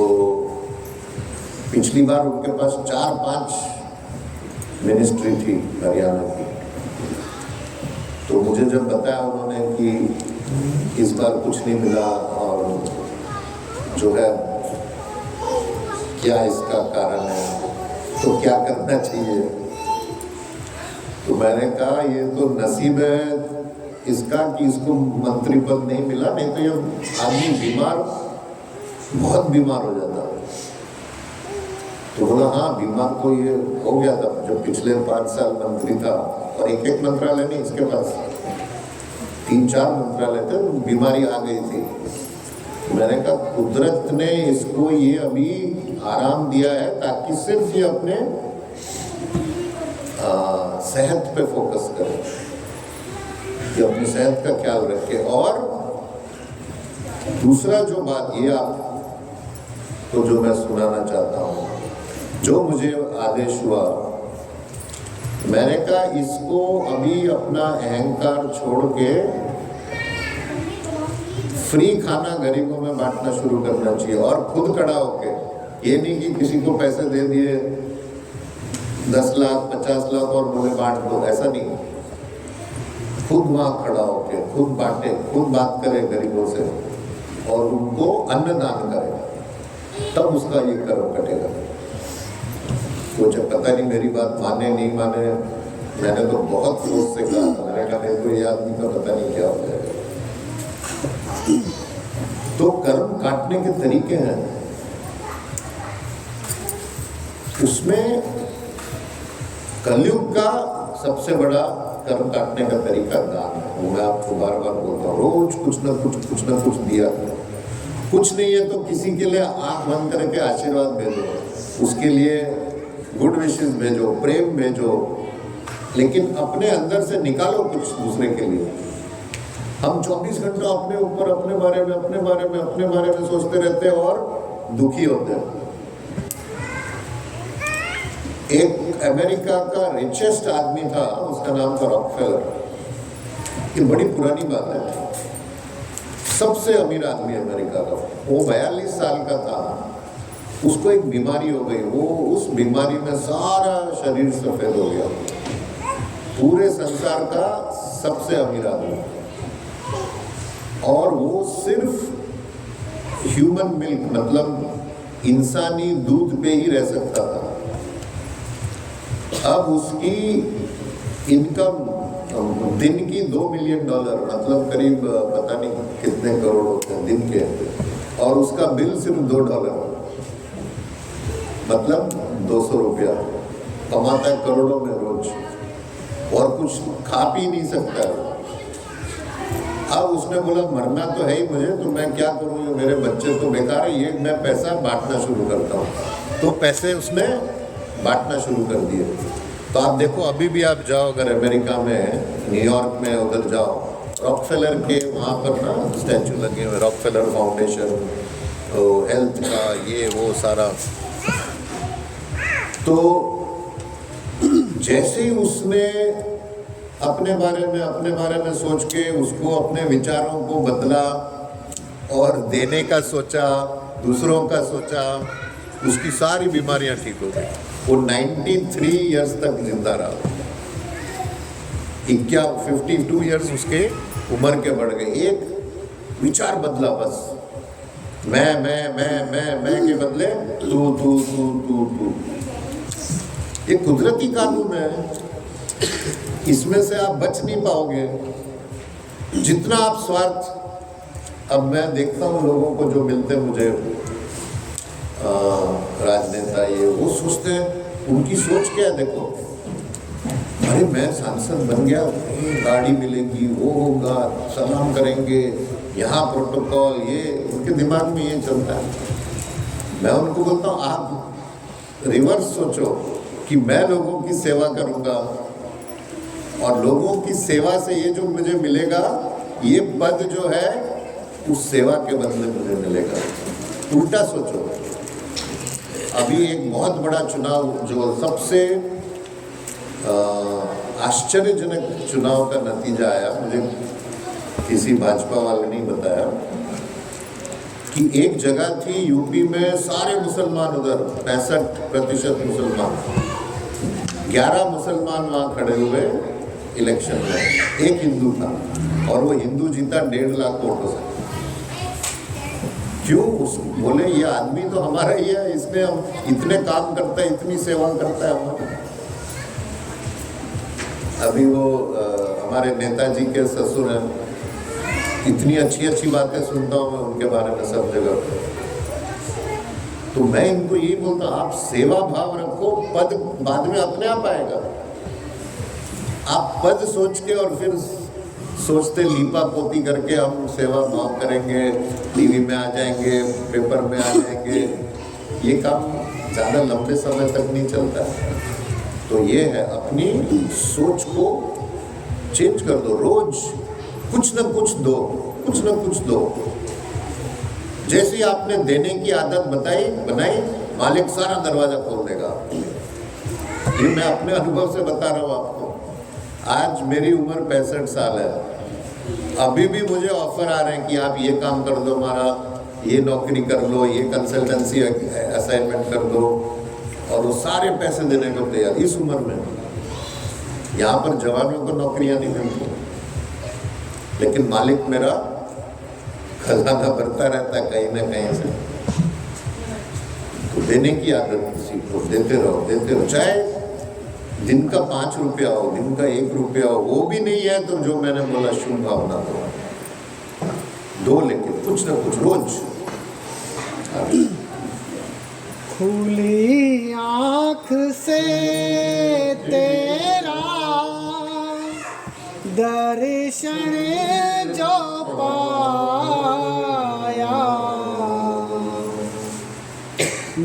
B: पिछली बार उनके पास 4-5 मिनिस्ट्री थी हरियाणा की। तो मुझे जब बताया उन्होंने कि इस बार कुछ नहीं मिला और जो है क्या इसका कारण है, तो क्या करना चाहिए, तो मैंने कहा ये तो नसीब है इसका कि इसको मंत्री पद नहीं मिला, नहीं तो ये आदमी बहुत बीमार हो जाता। तो बोला हाँ, बीमार तो ये हो गया था जो पिछले 5 साल मंत्री था, और एक मंत्रालय नहीं, इसके पास 3-4 मंत्रालय थे, बीमारी आ गई थी। मैंने कहा कुदरत ने इसको ये अभी आराम दिया है ताकि सिर्फ ये अपने सेहत पे फोकस करे, ये अपनी सेहत का ख्याल रखे। और दूसरा जो बात ये आप तो जो मैं सुनाना चाहता हूँ, जो मुझे आदेश हुआ, मैंने कहा इसको अभी अपना अहंकार छोड़ के फ्री खाना गरीबों में बांटना शुरू करना चाहिए, और खुद खड़ा होके, ये नहीं कि किसी को पैसे दे दिए 10 लाख 50 लाख और बोले बांट दो, ऐसा नहीं। खुद वहां खड़ा होके खुद बांटे, खुद बात करे गरीबों से और उनको अन्नदान करे, तब उसका ये कर्म कटेगा। तो जब पता नहीं मेरी बात माने नहीं माने, मैंने तो बहुत सोच से कहा था, मैंने कहा नहीं तो ये आदमी का पता नहीं क्या हो जाएगा। तो कर्म काटने के तरीके हैं, उसमें कलयुग का सबसे बड़ा कर्म काटने का तरीका दान है। वो मैं आपको बार बार बोलता हूँ, रोज कुछ ना कुछ दिया। कुछ नहीं है तो किसी के लिए आंख बंद करके आशीर्वाद भेजो, उसके लिए गुड विशेस भेजो, प्रेम भेजो, लेकिन अपने अंदर से निकालो कुछ दूसरे के लिए। हम 24 घंटा अपने ऊपर, अपने बारे में सोचते रहते हैं और दुखी होते हैं। एक अमेरिका का रिचेस्ट आदमी था, उसका नाम था रॉकफेलर। ये बड़ी पुरानी बात है, सबसे अमीर आदमी अमेरिका का। वो 42 साल का था, उसको एक बीमारी हो गई। वो उस बीमारी में सारा शरीर सफेद हो गया। पूरे संसार का सबसे अमीर आदमी, और वो सिर्फ ह्यूमन मिल्क मतलब इंसानी दूध पे ही रह सकता था। अब उसकी इनकम दिन की $2 मिलियन, मतलब करीब पता नहीं कितने करोड़ होते हैं दिन के, और उसका बिल सिर्फ $2, मतलब 200 रुपया कमाता है करोड़ों में रोज, और कुछ खा पी नहीं सकता है। अब उसने बोला मरना तो है ही मुझे, तो मैं क्या करूँ, मेरे बच्चे तो बेकार है, ये मैं पैसा बांटना शुरू करता हूँ। तो पैसे उसने बांटना शुरू कर दिए। तो आप देखो, अभी भी आप जाओ अगर अमेरिका में, न्यूयॉर्क में, उधर जाओ, रॉकफेलर के वहाँ पर ना स्टैचू लगे हुए, रॉकफेलर फाउंडेशन, तो हेल्थ का ये वो सारा। तो जैसे ही उसने अपने बारे में सोच के उसको अपने विचारों को बदला और देने का सोचा, दूसरों का सोचा, उसकी सारी बीमारियां ठीक हो गई। वो 93 इयर्स तक जिंदा रहा। 52 इयर्स उसके उम्र के बढ़ गए। एक विचार बदला, बस मैं के बदले तू। ये कुदरती कानून है, इसमें से आप बच नहीं पाओगे। जितना आप स्वार्थ, अब मैं देखता हूँ लोगों को जो मिलते मुझे, राजनेता, ये वो सोचते हैं, उनकी सोच क्या है देखो, अरे मैं सांसद बन गया, गाड़ी मिलेगी, वो होगा, सलाम करेंगे, यहाँ प्रोटोकॉल, ये उनके दिमाग में ये चलता है। मैं उनको बोलता हूँ आप रिवर्स सोचो कि मैं लोगों की सेवा करूँगा और लोगों की सेवा से ये जो मुझे मिलेगा, ये पद जो है उस सेवा के बदले मुझे मिलेगा। उल्टा सोचो। अभी एक बहुत बड़ा चुनाव, जो सबसे आश्चर्यजनक चुनाव का नतीजा आया, मुझे किसी भाजपा वाले ने बताया कि एक जगह थी यूपी में, सारे मुसलमान उधर, 65% मुसलमान, 11 मुसलमान वहाँ खड़े हुए इलेक्शन में, एक हिंदू था, और वो हिंदू जीता 1.5 लाख वोटों से। क्यों? बोले ये आदमी तो हमारा ही है, इसने हम इतने काम करता है, इतनी सेवा करता है हमारा। अभी वो हमारे नेताजी के ससुर हैं, इतनी अच्छी बातें सुनता हूँ मैं उनके बारे में सब जगह पे। तो मैं इनको यही बोलता हूँ, आप सेवा भाव रखो, पद बाद में अपने आप आएगा। आप पद सोच के और फिर सोचते लीपा पोती करके हम सेवा भाव करेंगे, टीवी में आ जाएंगे, पेपर में आ जाएंगे, ये काम ज़्यादा लंबे समय तक नहीं चलता है। तो ये है, अपनी सोच को चेंज कर दो, रोज कुछ न कुछ दो, कुछ न कुछ दो। जैसी आपने देने की आदत बनाई, मालिक सारा दरवाजा खोल देगा। ये मैं अपने अनुभव से बता रहा हूँ आपको। आज मेरी उम्र 65 साल है, अभी भी मुझे ऑफर आ रहे हैं कि आप ये काम कर दो, हमारा ये नौकरी कर लो, ये कंसल्टेंसी असाइनमेंट कर दो, और वो सारे पैसे देने को तैयार इस उम्र में। यहाँ पर जवानों को नौकरियां नहीं मिलती, लेकिन मालिक मेरा खजाना भरता रहता है कहीं ना कहीं से। तो देने की आदत सीखो, देते रहो, चाहे दिन का 5 रुपया हो, दिन का 1 रुपया हो, वो भी नहीं है तो जो मैंने बोला शुभ भावना दो, लेकिन कुछ ना कुछ रोज।
A: खुली आँख से तेरा दर्शन जो पाया,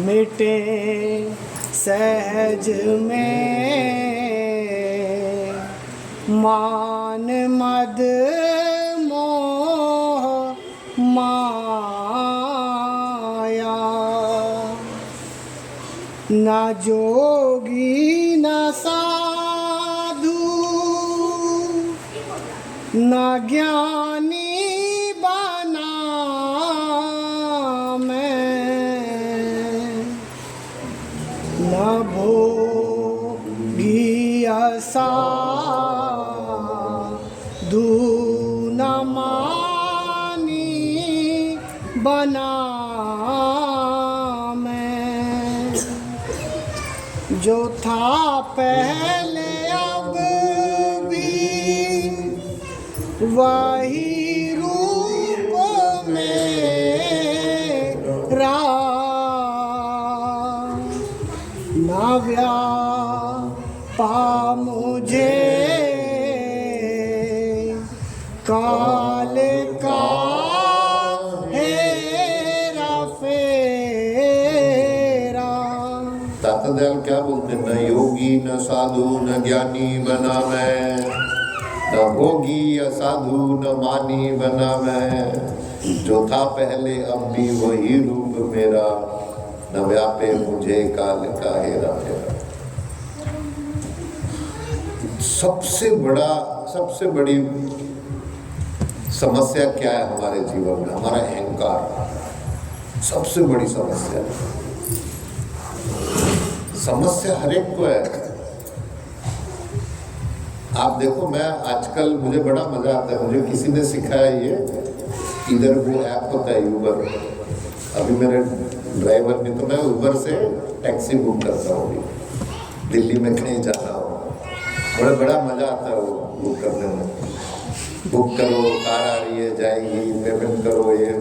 A: मिटे सहज में मान मद मोह माया। न जोगी न साधु न ज्ञानी बना मैं, न भोगी असाधु न मानी बना मैं। जो था पहले अब भी वही रूप मेरा, न व्यापा मुझे काल का हेरा फेरा।
B: दाता दयाल क्या बोलते हैं? न योगी न साधु न ज्ञानी बना मैं, न भोगी असाधु न मानी बना मैं। जो था पहले अब भी वही रूप मेरा, न व्यापे मुझे काल का हेरा फेरा। सबसे बड़ी समस्या क्या है हमारे जीवन में? हमारा अहंकार सबसे बड़ी समस्या हर एक को है। आप देखो, मैं आजकल मुझे बड़ा मजा आता है, मुझे किसी ने सिखाया ये, इधर वो ऐप होता है यूबर। अभी मेरे ड्राइवर ने, तो मैं उबर से टैक्सी बुक करता हूँ, दिल्ली में कहीं जाना हो, बड़ा मजा आता है वो बुक करने में। बुक करो, कार आ रही है, जाएगी, पेमेंट करो, ये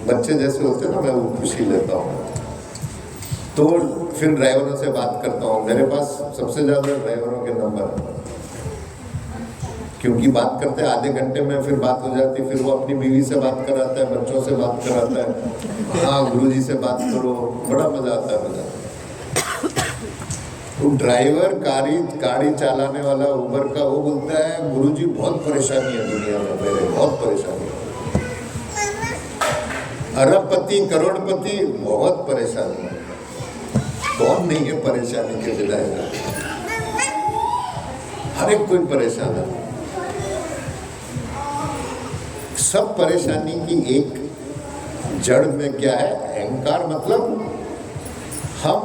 B: बच्चे जैसे होते हैं ना, मैं वो खुशी लेता हूँ। तो फिर ड्राइवरों से बात करता हूँ, मेरे पास सबसे ज़्यादा ड्राइवरों के नंबर, क्योंकि बात करते हैं आधे घंटे में, फिर बात हो जाती है, फिर वो अपनी बीवी से बात कराता है, बच्चों से बात कराता है, हाँ गुरुजी से बात करो, बड़ा मजा आता है मजा। तो ड्राइवर गाड़ी चलाने वाला उबर का, वो बोलता है गुरुजी बहुत परेशानी है दुनिया में, मेरे बहुत परेशानी है, अरबपति करोड़पति बहुत परेशानी है। कौन नहीं है परेशानी के बिना? हर एक कोई परेशान है। सब परेशानी की एक जड़ में क्या है? अहंकार। मतलब हम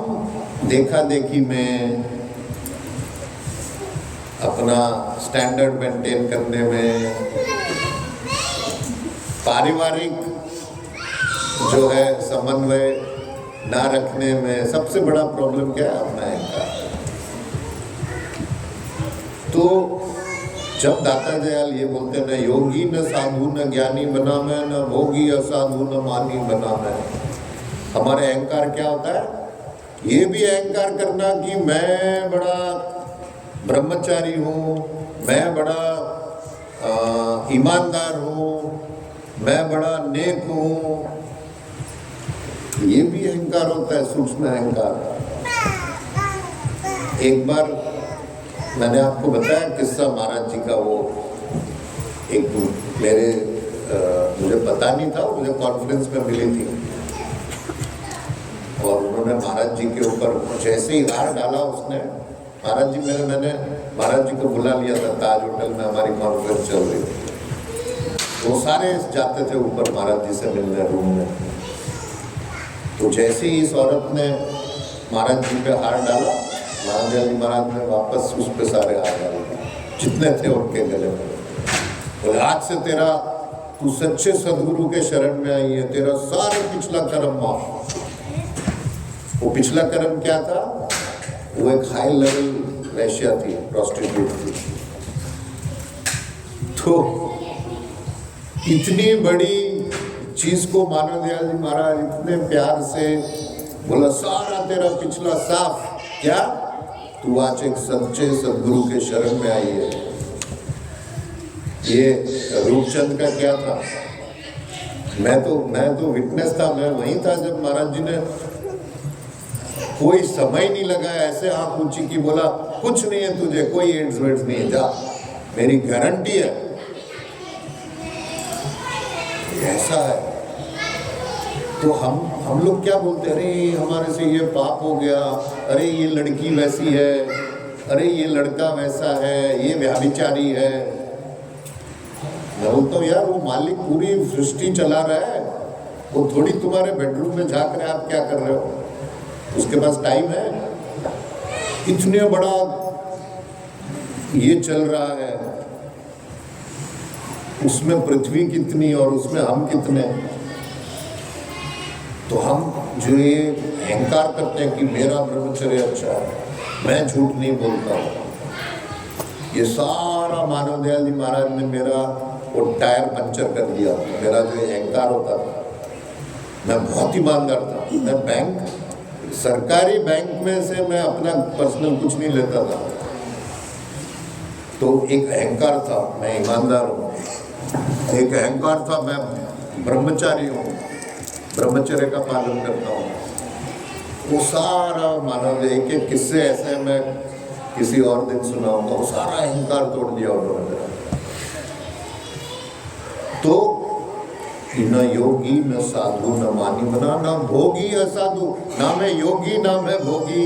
B: देखा देखी में, अपना स्टैंडर्ड मेंटेन करने में, पारिवारिक जो है समन्वय ना रखने में, सबसे बड़ा प्रॉब्लम क्या है? अपना अहंकार। तो जब दाता दयाल ये बोलते हैं, न योगी न साधु न ज्ञानी बना मैं, न भोगी असाधु न मानी बना मैं, हमारे अहंकार क्या होता है? ये भी अहंकार करना कि मैं बड़ा ब्रह्मचारी हूँ, मैं बड़ा ईमानदार हूँ, मैं बड़ा नेक हूँ, ये भी अहंकार होता है, सूक्ष्म अहंकार। एक बार मैंने आपको बताया किस्सा महाराज जी का, वो एक मेरे मुझे पता नहीं था, मुझे कॉन्फ्रेंस में मिली थी और उन्होंने महाराज जी के ऊपर जैसे ही हार डाला उसने, महाराज जी मैंने महाराज जी को बुला लिया था, ताज होटल में हमारी कॉन्फ्रेंस चल रही थी, वो सारे जाते थे ऊपर महाराज जी से मिलने रूम में। तो जैसे ही इस औरत ने महाराज जी पे हार डाला, महाराज ने वापस उस पे सारे हार डाले जितने थे उनके गले में। बोले आज से तेरा, तू सच्चे सदगुरु के शरण में आई है, तेरा सारा पिछला कर्म माफ। वो पिछला कर्म क्या था? वो एक हाई लेवल वैश्या थी, प्रोस्टिट्यूट थी। तो इतनी बड़ी चीज को मानव दयाल जी महाराज इतने प्यार से बोला, सारा तेरा पिछला साफ। क्या? तू आज एक सच्चे सदगुरु के शरण में आई है। ये रूपचंद का क्या था? मैं तो विटनेस था, मैं वहीं था जब महाराज जी ने कोई समय नहीं लगा, ऐसे आंख ऊंची की, बोला कुछ नहीं है तुझे, कोई एड्स वेड्स नहीं है, जा, मेरी गारंटी है। ऐसा है। तो हम लोग क्या बोलते हैं, अरे हमारे से ये पाप हो गया, अरे ये लड़की वैसी है, अरे ये लड़का वैसा है, ये व्यभिचारी है। मैं बोलता हूँ यार, वो मालिक पूरी सृष्टि चला रहा है, वो थोड़ी तुम्हारे बेडरूम में झांक रहे, आप क्या कर रहे हो? उसके पास टाइम है? इतने बड़ा ये चल रहा है, उसमें पृथ्वी कितनी और उसमें हम कितने। तो हम जो ये अहंकार करते हैं कि मेरा ब्रह्मचर्य अच्छा है, मैं झूठ नहीं बोलता हूँ, ये सारा मानव दयाल जी महाराज ने मेरा वो टायर पंचर कर दिया। मेरा जो अहंकार होता था, मैं बहुत ईमानदार था, मैं बैंक, सरकारी बैंक में से मैं अपना पर्सनल कुछ नहीं लेता था। तो एक अहंकार था, मैं ईमानदार हूँ। एक अहंकार था, मैं ब्रह्मचारी हूँ, ब्रह्मचर्य का पालन करता हूँ। वो सारा मानव, एक एक किस्से ऐसे मैं किसी और दिन सुनाऊंगा, वो सारा अहंकार तोड़ दिया उन्होंने मेरा। तो न योगी न साधु न मानी बना, न भोगी असाधु, ना मैं योगी ना मैं भोगी।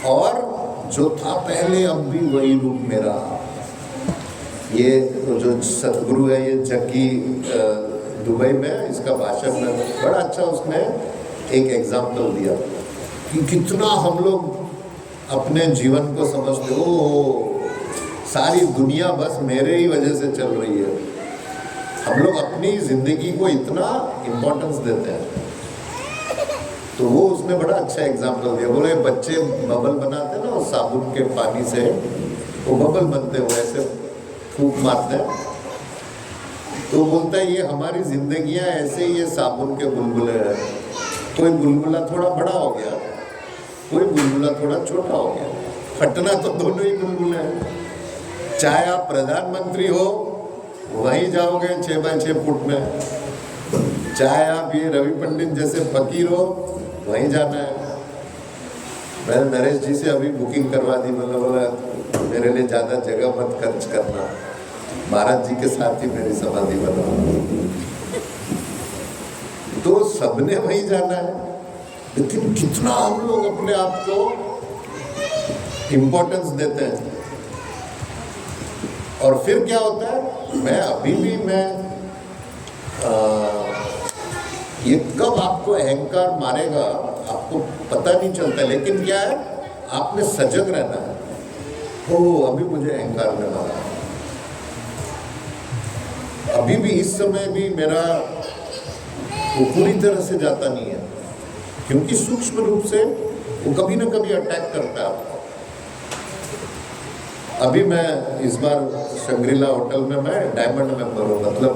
B: और जो था पहले अब भी वही रूप मेरा। ये जो सतगुरु है, ये जक्की दुबई में, इसका भाषण में बड़ा अच्छा उसने एक एग्जाम्पल दिया कि कितना हम लोग अपने जीवन को समझते हो सारी दुनिया बस मेरे ही वजह से चल रही है। हम लोग अपनी जिंदगी को इतना इम्पोर्टेंस देते हैं। तो वो उसने बड़ा अच्छा एग्जाम्पल दिया। बोले बच्चे बबल बनाते हैं ना साबुन के पानी से, वो बबल बनते हुए ऐसे फूंक मारते हैं। तो बोलता है ये हमारी जिंदगियां ऐसे ही ये साबुन के बुलबुले हैं। कोई बुलबुला थोड़ा बड़ा हो गया, कोई बुलबुला थोड़ा छोटा हो गया, फटना तो दोनों ही बुलबुले हैं। चाहे आप प्रधानमंत्री हो वहीं जाओगे 6x6 फुट में, चाहे आप ये रवि पंडित जैसे फकीर हो वहीं जाना है। मैंने नरेश जी से अभी बुकिंग करवा दी, बोला मेरे लिए ज़्यादा जगह मत खर्च करना, महाराज जी के साथ ही मेरी समाधि बनाओ। तो सबने वहीं जाना है, लेकिन कितना हम लोग अपने आप को इम्पोर्टेंस देते हैं। और फिर क्या होता है, मैं अभी भी ये कब आपको अहंकार मारेगा आपको पता नहीं चलता, लेकिन क्या है, आपने सजग रहना है। ओह अभी मुझे अहंकार ने मारा, अभी भी इस समय भी मेरा वो पूरी तरह से जाता नहीं है, क्योंकि सूक्ष्म रूप से वो कभी ना कभी अटैक करता है आपको। अभी मैं इस बार शंग्रीला होटल में मैं डायमंड मेंबर हूँ, मतलब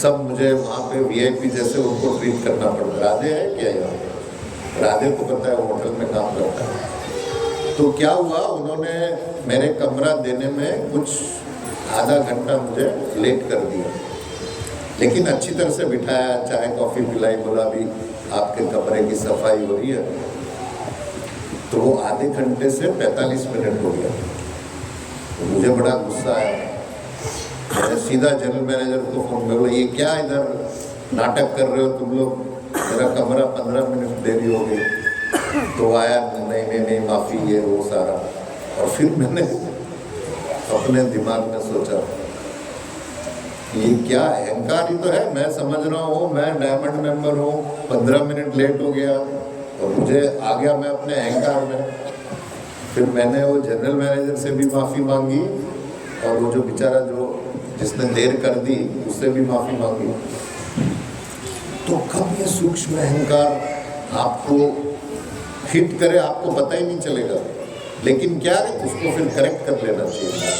B: सब मुझे वहाँ पे वीआईपी जैसे उनको ट्रीट करना पड़ता है। राधे है क्या यहाँ? राधे को पता है, वो होटल में काम करता है। तो क्या हुआ, उन्होंने मेरे कमरा देने में कुछ आधा घंटा मुझे लेट कर दिया, लेकिन अच्छी तरह से बिठाया, चाय कॉफ़ी पिलाई, बोला भी आपके कमरे की सफाई हो रही है। तो वो आधे घंटे से 45 मिनट हो गया। तो मुझे बड़ा गुस्सा आया। मैंने सीधा जनरल मैनेजर को फोन कर बोला, ये क्या इधर नाटक कर रहे हो तुम लोग, मेरा कमरा 15 मिनट देरी हो गई। तो आया, नहीं माफ़ी, ये वो सारा। और फिर मैंने अपने दिमाग में सोचा, ये क्या अहंकार ही तो है। मैं समझ रहा हूँ मैं डायमंड मेंबर हूँ, 15 मिनट लेट हो गया और मुझे आ गया मैं अपने अहंकार में। फिर मैंने वो जनरल मैनेजर से भी माफ़ी मांगी और वो जो बेचारा जिसने देर कर दी उससे भी माफ़ी मांगी। तो कब ये सूक्ष्म अहंकार आपको हिट करे आपको पता ही नहीं चलेगा, लेकिन क्या है उसको फिर करेक्ट कर लेना चाहिए।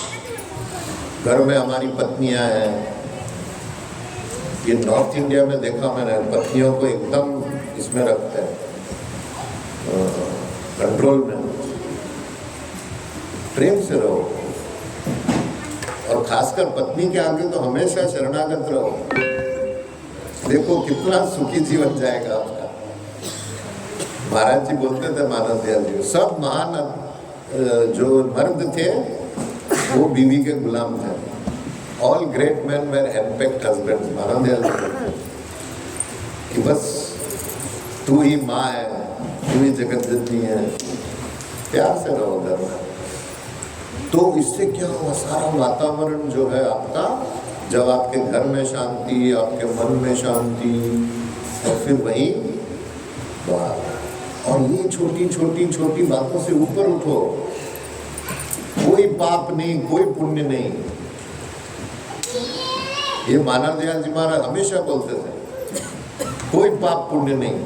B: घर में हमारी पत्नियां हैं, ये नॉर्थ इंडिया में देखा मैंने, पत्नियों को एकदम इसमें रखते हैं, कंट्रोल में। प्रेम से रहो, और खासकर पत्नी के आगे तो हमेशा शरणागत रहो। देखो कितना सुखी जीवन जाएगा आपका। महाराज जी बोलते थे, मानव दयाल जी, सब महान जो मर्द थे वो बीवी के गुलाम थे। All great man were handpicked husbands. Manav Dayal ji कि बस तू ही माँ है, तू ही जगत जननी है, प्यार से रहो घर में। तो इससे क्या हुआ, सारा वातावरण जो है आपका, जब आपके घर में शांति, आपके मन में शांति, और फिर वही बात। और ये छोटी छोटी छोटी बातों से ऊपर उठो। कोई पाप नहीं, कोई पुण्य नहीं। ये मानव दयाल जी महाराज हमेशा बोलते थे, कोई पाप पुण्य नहीं।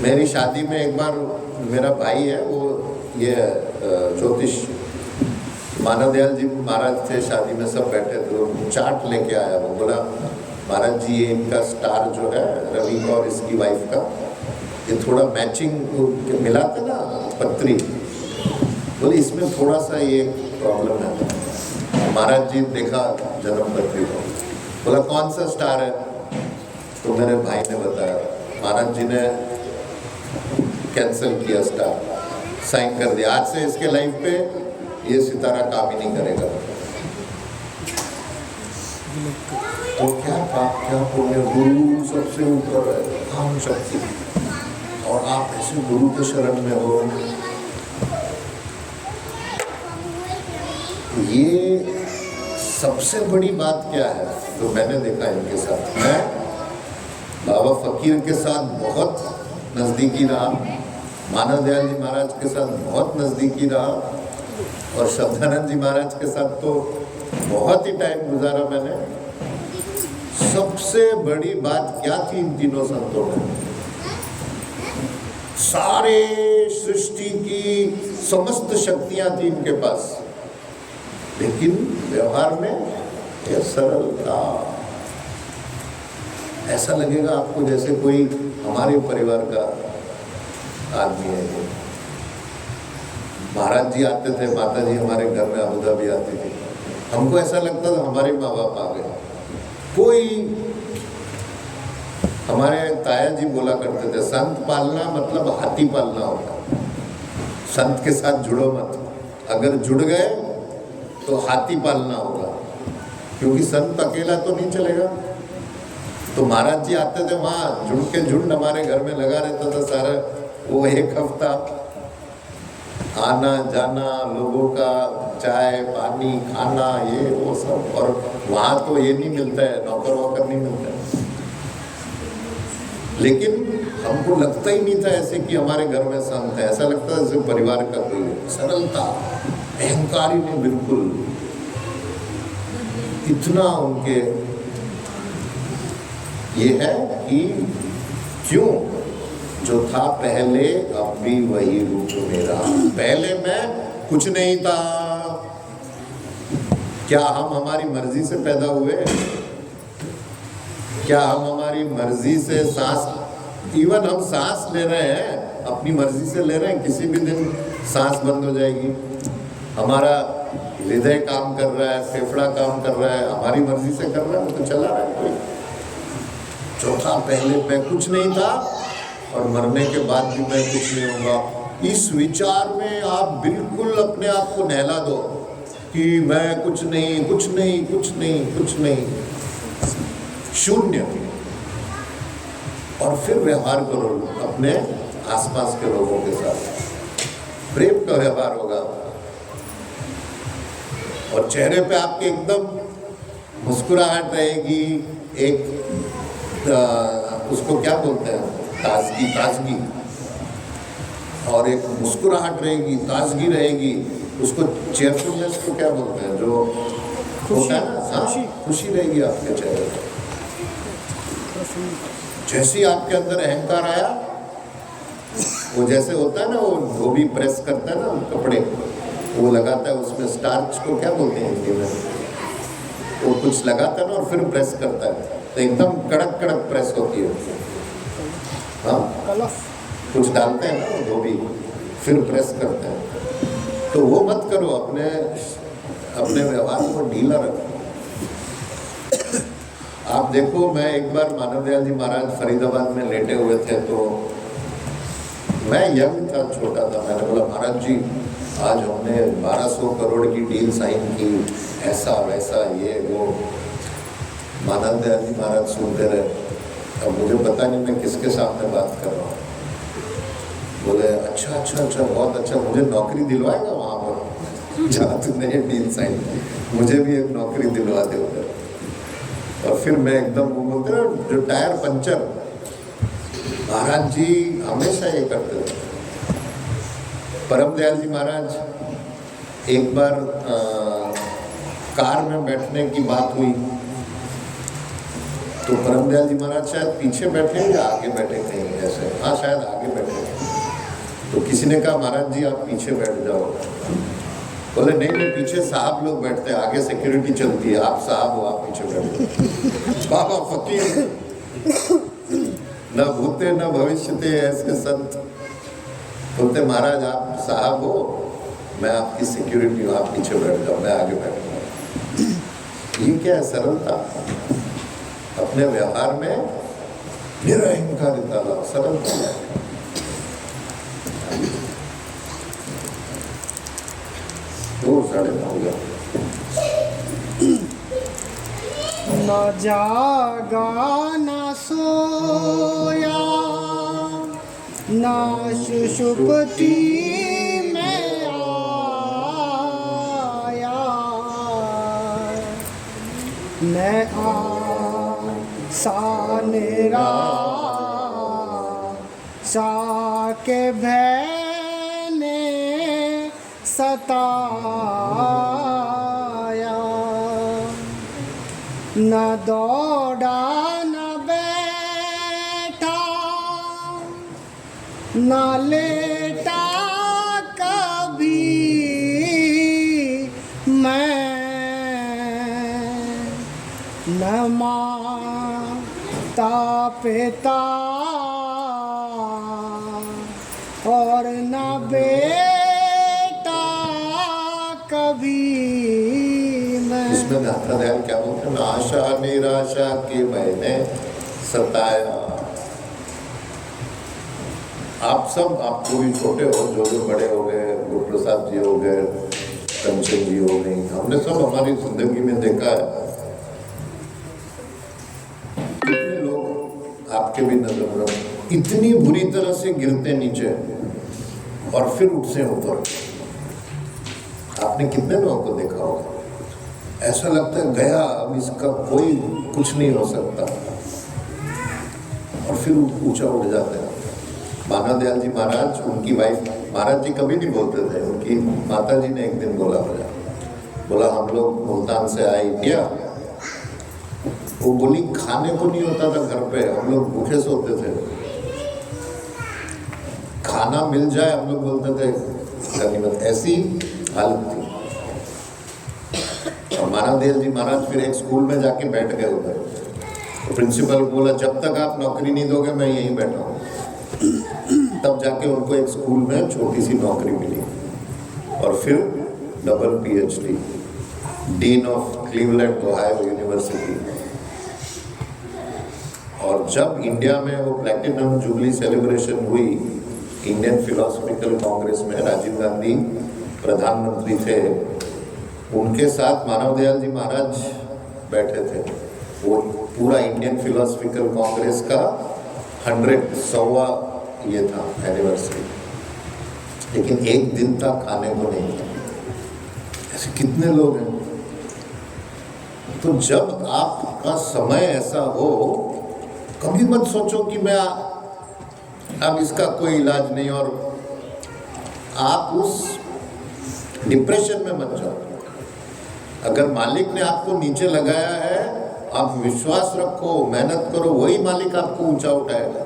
B: मेरी शादी में एक बार, मेरा भाई है वो ये ज्योतिष, मानव दयाल जी महाराज थे शादी में, सब बैठे थे, वो चार्ट लेके आया। वो बोला, महाराज जी ये इनका स्टार जो है रवि का और इसकी वाइफ का, ये थोड़ा मैचिंग मिला था ना पत्री, बोले इसमें थोड़ा सा ये प्रॉब्लम है। महाराज जी देखा जन्म पत्री को, बोला कौन सा स्टार है? तो मेरे भाई ने बताया। महाराज जी ने कैंसिल किया स्टार, साइन कर दिया, आज से इसके लाइफ पे ये सितारा काम ही नहीं करेगा। तो क्या पाप क्या पुण्य, गुरु सबसे ऊपर है, काम शक्ति, और आप ऐसे गुरु के शरण में हो। ये सबसे बड़ी बात क्या है तो मैंने देखा इनके साथ, मैं बाबा फकीर के साथ बहुत नज़दीकी रहा, मानव दयाल जी महाराज के साथ बहुत नज़दीकी रहा, और शब्दानंद जी महाराज के साथ तो बहुत ही टाइम गुजारा मैंने। सबसे बड़ी बात क्या थी इन तीनों संतों में, सारे सृष्टि की समस्त शक्तियां थी इनके पास, लेकिन व्यवहार में यह सरलता। ऐसा लगेगा आपको जैसे कोई हमारे परिवार का आदमी है। महाराज जी आते थे, माता जी हमारे घर में अबू धाबी आती थी, हमको ऐसा लगता था हमारे माँ बाप आ गए। कोई, हमारे ताया जी बोला करते थे, संत पालना मतलब हाथी पालना होता, संत के साथ जुड़ो मत, अगर जुड़ गए तो हाथी पालना होगा, क्योंकि संत अकेला तो नहीं चलेगा। तो महाराज जी आते थे, वहाँ जुड़ के झुंड हमारे घर में लगा रहता था सारा, वो एक हफ्ता आना जाना, लोगों का चाय पानी खाना ये वो सब, और वहाँ तो ये नहीं मिलता है, नौकर वोकर नहीं मिलता है। लेकिन हमको लगता ही नहीं था ऐसे कि हमारे घर में संत है, ऐसा लगता है जैसे परिवार का कोई। सरलता, अहंकार ही नहीं बिल्कुल, इतना उनके ये है कि क्यों, जो था पहले अब भी वही रूप मेरा। पहले मैं कुछ नहीं था। क्या हम हमारी मर्जी से पैदा हुए? क्या हम हमारी मर्जी से सांस, इवन हम सांस ले रहे हैं अपनी मर्जी से ले रहे हैं, किसी भी दिन सांस बंद हो जाएगी, हमारा हृदय काम कर रहा है, फेफड़ा काम कर रहा है, हमारी मर्जी से कर रहा है, तो चला रहा है कोई। चौथा, पहले मैं कुछ नहीं था और मरने के बाद भी मैं कुछ नहीं होगा। इस विचार में आप बिल्कुल अपने आप को नहला दो कि मैं कुछ नहीं, कुछ नहीं, कुछ नहीं, कुछ नहीं, शून्य। और फिर व्यवहार करो अपने आसपास के लोगों के साथ, प्रेम का व्यवहार होगा और चेहरे पे आपके एकदम मुस्कुराहट रहेगी, एक उसको क्या बोलते हैं, ताजगी, और एक मुस्कुराहट रहेगी, ताजगी रहेगी, उसको चेयरफुलनेस को क्या बोलते हैं, जो होता है ना, हाँ, खुशी रहेगी आपके चेहरे पर। जैसे ही आपके अंदर अहंकार आया, वो जैसे होता है ना, वो धोबी प्रेस करता है ना कपड़े, वो लगाता है, उसमें स्टार्च को क्या बोलते हैं हिंदी में, वो कुछ लगाता है ना और फिर प्रेस करता है, तो एकदम कड़क कड़क प्रेस होती है। हाँ, कुछ डालते हैं ना वो धोबी, फिर प्रेस करते हैं। तो वो मत करो, अपने व्यवहार को ढीला रखो। आप देखो, मैं एक बार मानव दयाल जी महाराज फरीदाबाद में लेटे हुए थे, तो मैं यंग था, छोटा था, मैंने बोला महाराज जी आज हमने 1200 करोड़ की डील साइन की, ऐसा वैसा ये वो। मानव दयाल जी महाराज सुनते रहे। अब मुझे पता नहीं मैं किसके सामने बात कर रहा हूँ। बोले अच्छा अच्छा अच्छा, बहुत अच्छा, मुझे नौकरी दिलवाएगा वहाँ पर जहाँ तुमने ये डील साइन की, मुझे भी एक नौकरी दिलवा दे उधर। और फिर मैं एकदम, वो बोलते ना जो टायर पंचर, महाराज जी हमेशा ये करते थे। परम दयाल जी महाराज एक बार कार में बैठने की बात हुई, तो परम दयाल जी महाराज शायद पीछे बैठे या आगे बैठे कहीं ऐसे, हाँ शायद आगे बैठे। तो किसी ने कहा महाराज जी आप पीछे बैठ जाओ। बोले नहीं नहीं, पीछे साहब लोग बैठते हैं, आगे सिक्योरिटी चलती है, आप साहब हो, आप पीछे बैठो। बाबा फकीर न भूते न भविष्यते ऐसे संत बोलते महाराज आप साहब हो, मैं आपकी सिक्योरिटी हूँ, आप पीछे बैठ जाओ, मैं आगे बैठूंगा। ये क्या है, सरलता। अपने व्यवहार में निरहंकारिता लाओ, सरलता है। दो 9:30 हो गया।
A: न जागा न सोया, न सुषुप्ति में आया, मैं आशा निराशा के भय ने सताया, न दौड़ा न बैठा न लेटा कभी मैं, न माता पिता और न बेटा कभी मैं।
B: इसमें दाता दयाल क्या बोलते हैं, आशा निराशा के मैंने सताया। आप सब, आप जो भी छोटे हो, जो बड़े हो गए, गुरु प्रसाद जी हो गए, कंचन जी हो गई, हमने सब हमारी जिंदगी में देखा है कितने लोग आपके भी नजर में इतनी बुरी तरह से गिरते नीचे और फिर उठते ऊपर। आपने कितने लोगों को देखा होगा, ऐसा लगता है गया, अब इसका कोई कुछ नहीं हो सकता, और फिर ऊंचा उठ जाते हैं। मानव दयाल जी महाराज, उनकी वाइफ, महाराज जी कभी नहीं बोलते थे, उनकी माता जी ने एक दिन बोला मुझे, बोला हम लोग मुल्तान से आए इंडिया, वो बोली खाने को नहीं होता था घर पे, हम लोग भूखे सोते थे, खाना मिल जाए हम लोग बोलते थे गनीमत, ऐसी हालत थी। और मानव दयाल जी महाराज फिर एक स्कूल में जाके बैठ गए उधर, तो प्रिंसिपल बोला जब तक आप नौकरी नहीं दोगे मैं यहीं बैठा हूँ। तब जाके उनको एक स्कूल में छोटी सी नौकरी मिली और फिर double PhD, dean of Cleveland Ohio university. और जब इंडिया में वो प्लैटिनम जुबली सेलिब्रेशन हुई इंडियन फिलोसफिकल कांग्रेस में, राजीव गांधी प्रधानमंत्री थे, उनके साथ मानव दयाल जी महाराज बैठे थे। वो पूरा इंडियन फिलोसफिकल कांग्रेस का 100वां ये था एनिवर्सरी, लेकिन एक दिन तक खाने को नहीं था। ऐसे कितने लोग हैं। तो जब आपका समय ऐसा हो, कभी मत सोचो कि मैं अब इसका कोई इलाज नहीं, और आप उस डिप्रेशन में मत जाओ। अगर मालिक ने आपको नीचे लगाया है, आप विश्वास रखो, मेहनत करो, वही मालिक आपको ऊंचा उठाएगा।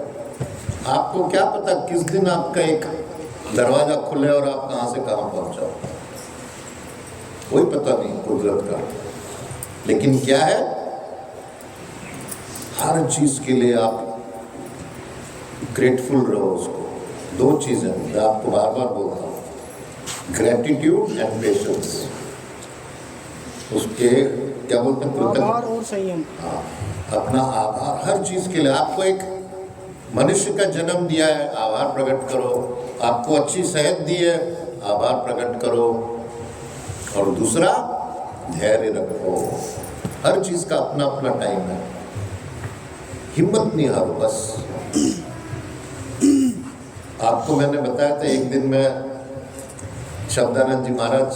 B: आपको क्या पता किस दिन आपका एक दरवाजा खुले और आप कहां से कहां पहुंच जाओ, कोई पता नहीं कुदरत का। लेकिन क्या है, हर चीज के लिए आप ग्रेटफुल रहो उसको। दो चीजें मैं आपको बार बार बोलता हूँ, ग्रेटिट्यूड एंड पेशेंस। उसके क्या बोलते हैं,
A: आभार और संयम।
B: हाँ, अपना आभार हर चीज के लिए। आपको एक मनुष्य का जन्म दिया है, आभार प्रकट करो। आपको अच्छी सेहत दी है, आभार प्रकट करो। और दूसरा, धैर्य रखो। हर चीज का अपना अपना टाइम है, हिम्मत नहीं हारो। बस आपको मैंने बताया था, एक दिन मैं शब्दानंद जी महाराज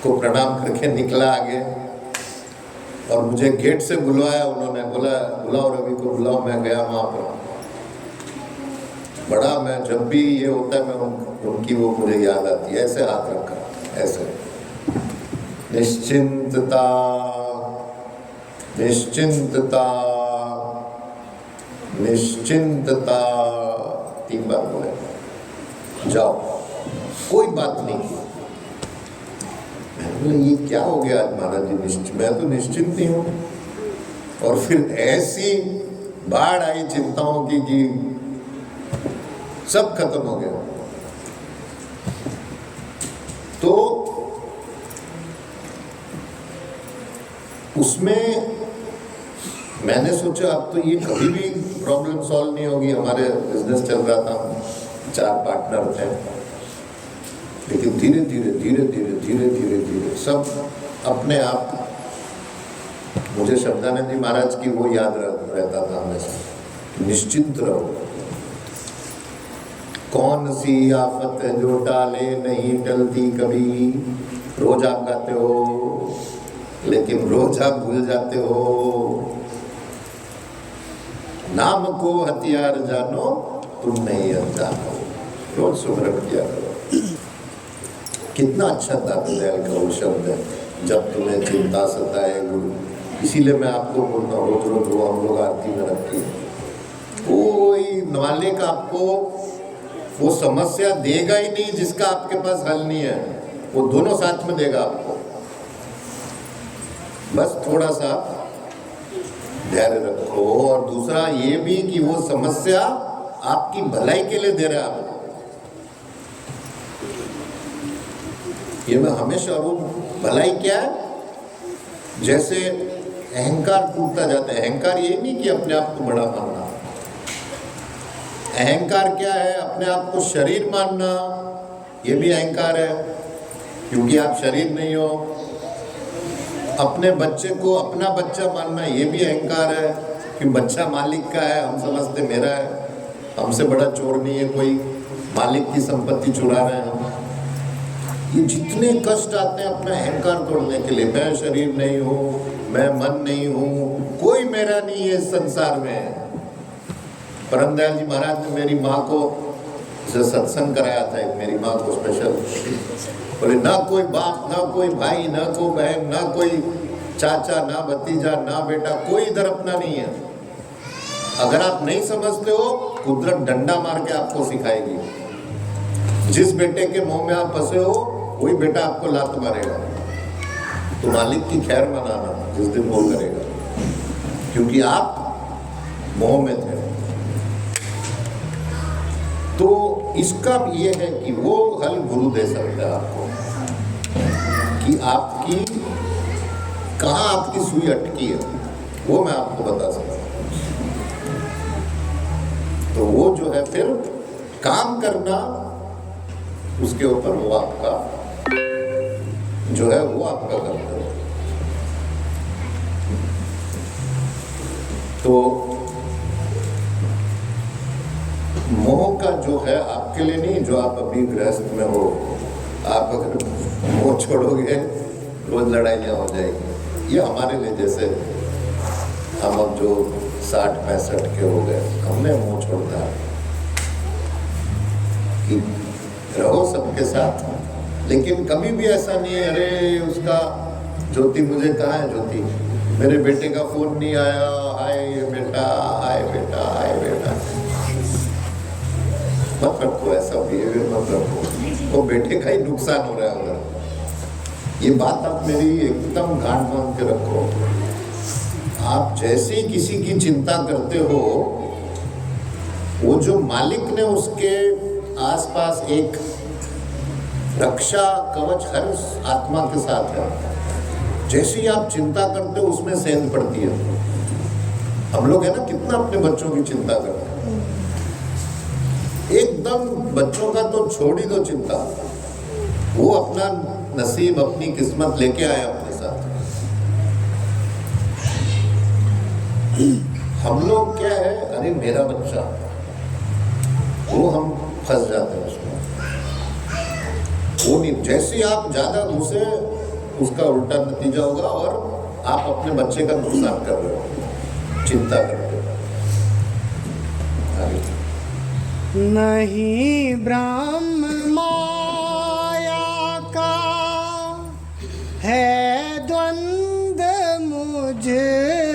B: को प्रणाम करके निकला आगे, और मुझे गेट से बुलवाया उन्होंने, बोला बुलाओ रवि को बुलाओ। मैं गया वहां पर। बड़ा मैं जब भी ये होता है, मैं उनकी वो मुझे याद आती है। ऐसे हाथ रखा, ऐसे निश्चिंतता निश्चिंतता निश्चिंतता 3 बार बोले, जाओ, कोई बात नहीं। मैंने बोला ये क्या हो गया आज महाराज जी, मैं तो निश्चिंत ही हूँ। और फिर ऐसी बाढ़ आई चिंताओं की कि सब खत्म हो गया। तो उसमें मैंने सोचा अब तो ये कभी भी प्रॉब्लम सॉल्व नहीं होगी। हमारे बिजनेस चल रहा था, 4 पार्टनर थे, लेकिन धीरे धीरे धीरे धीरे धीरे धीरे धीरे सब अपने आप। मुझे शब्दानंद जी महाराज की वो याद रहता था हमेशा, निश्चिंत रहो। कौन सी आफत है जो टाले नहीं टलती कभी। रोज आप गाते हो, लेकिन रोज आप भूल जाते हो। नाम को हथियार जानो, तुम नहीं अनजान हो। रोज सुमरन किया करो। कितना अच्छा दातादयाल का वो शब्द है, जब तुम्हें चिंता सताए गुरु। इसीलिए मैं आपको बोलता हूँ, रोज रोज वो हम लोग आरती में रखी। कोई मालिक आपको वो समस्या देगा ही नहीं जिसका आपके पास हल नहीं है, वो दोनों साथ में देगा आपको। बस थोड़ा सा धैर्य रखो। और दूसरा ये भी कि वो समस्या आपकी भलाई के लिए दे रहा है आपको। ये मैं हमेशा और भलाई क्या है, जैसे अहंकार टूटता जाता है। अहंकार ये नहीं कि अपने आप को बड़ा मानना। अहंकार क्या है, अपने आप को शरीर मानना, ये भी अहंकार है, क्योंकि आप शरीर नहीं हो। अपने बच्चे को अपना बच्चा मानना, ये भी अहंकार है, कि बच्चा मालिक का है, हम समझते मेरा है, हमसे बड़ा चोर नहीं है कोई, मालिक की संपत्ति चुरा रहे हैं हम। ये जितने कष्ट आते हैं अपना अहंकार तोड़ने के लिए, मैं शरीर नहीं हूँ, मैं मन नहीं हूँ, कोई मेरा नहीं है इस संसार में। परमदयाल जी महाराज ने मेरी माँ को सत्संग कराया था, एक मेरी माँ को स्पेशल। बोले ना कोई बाप, ना कोई भाई, ना कोई बहन, ना कोई चाचा, ना भतीजा, ना बेटा, कोई इधर अपना नहीं है। अगर आप नहीं समझते हो, कुदरत डंडा मार के आपको सिखाएगी। जिस बेटे के मुंह में आप फंसे हो, वही बेटा आपको लात मारेगा। तो मालिक की खैर मनाना जिस दिन वो करेगा, क्योंकि आप मोह में थे। तो इसका ये है कि वो हल गुरु दे सकता है आपको, कि आपकी कहाँ आपकी सुई अटकी है, वो मैं आपको बता सकता हूँ। तो वो जो है फिर काम करना, उसके ऊपर वो आपका जो है वो आपका कर्तव्य है। तो मोह का जो है आपके लिए नहीं, जो आप अभी गृहस्थ में हो, आप अगर मोह छोड़ोगे रोज लड़ाइयाँ हो जाएगी। ये हमारे लिए जैसे हम अब जो 60-65 के हो गए, हमने मोह छोड़ना है कि रहो सबके साथ, लेकिन कभी भी ऐसा नहीं है अरे उसका ज्योति मुझे कहाँ है, ज्योति मेरे बेटे का फोन नहीं आया, हाय बेटा हाय बेटा हाय बेटा। मत रखो ऐसा बिहेवियर, मत रखो, वो बेटे का ही नुकसान हो रहा है उधर। ये बात आप मेरी एकदम गांठ बांध के रखो। आप जैसे ही किसी की चिंता करते हो, वो जो मालिक ने उसके आसपास एक रक्षा कवच हर आत्मा के साथ है, जैसे ही आप चिंता करते हो उसमें सेंध पड़ती है। हम लोग है ना कितना अपने बच्चों की चिंता करते हैं, एकदम बच्चों का तो छोड़ ही दो चिंता, वो अपना नसीब अपनी किस्मत लेके आए अपने साथ। हम लोग क्या है, अरे मेरा बच्चा, वो हम फंस जाते हैं उसमें। वो नहीं, जैसे ही आप ज्यादा घुसे उसका उल्टा नतीजा होगा और आप अपने बच्चे का नुकसान कर रहे हो, चिंता करते हो।
A: नहीं ब्रह्म माया का है द्वंद मुझको,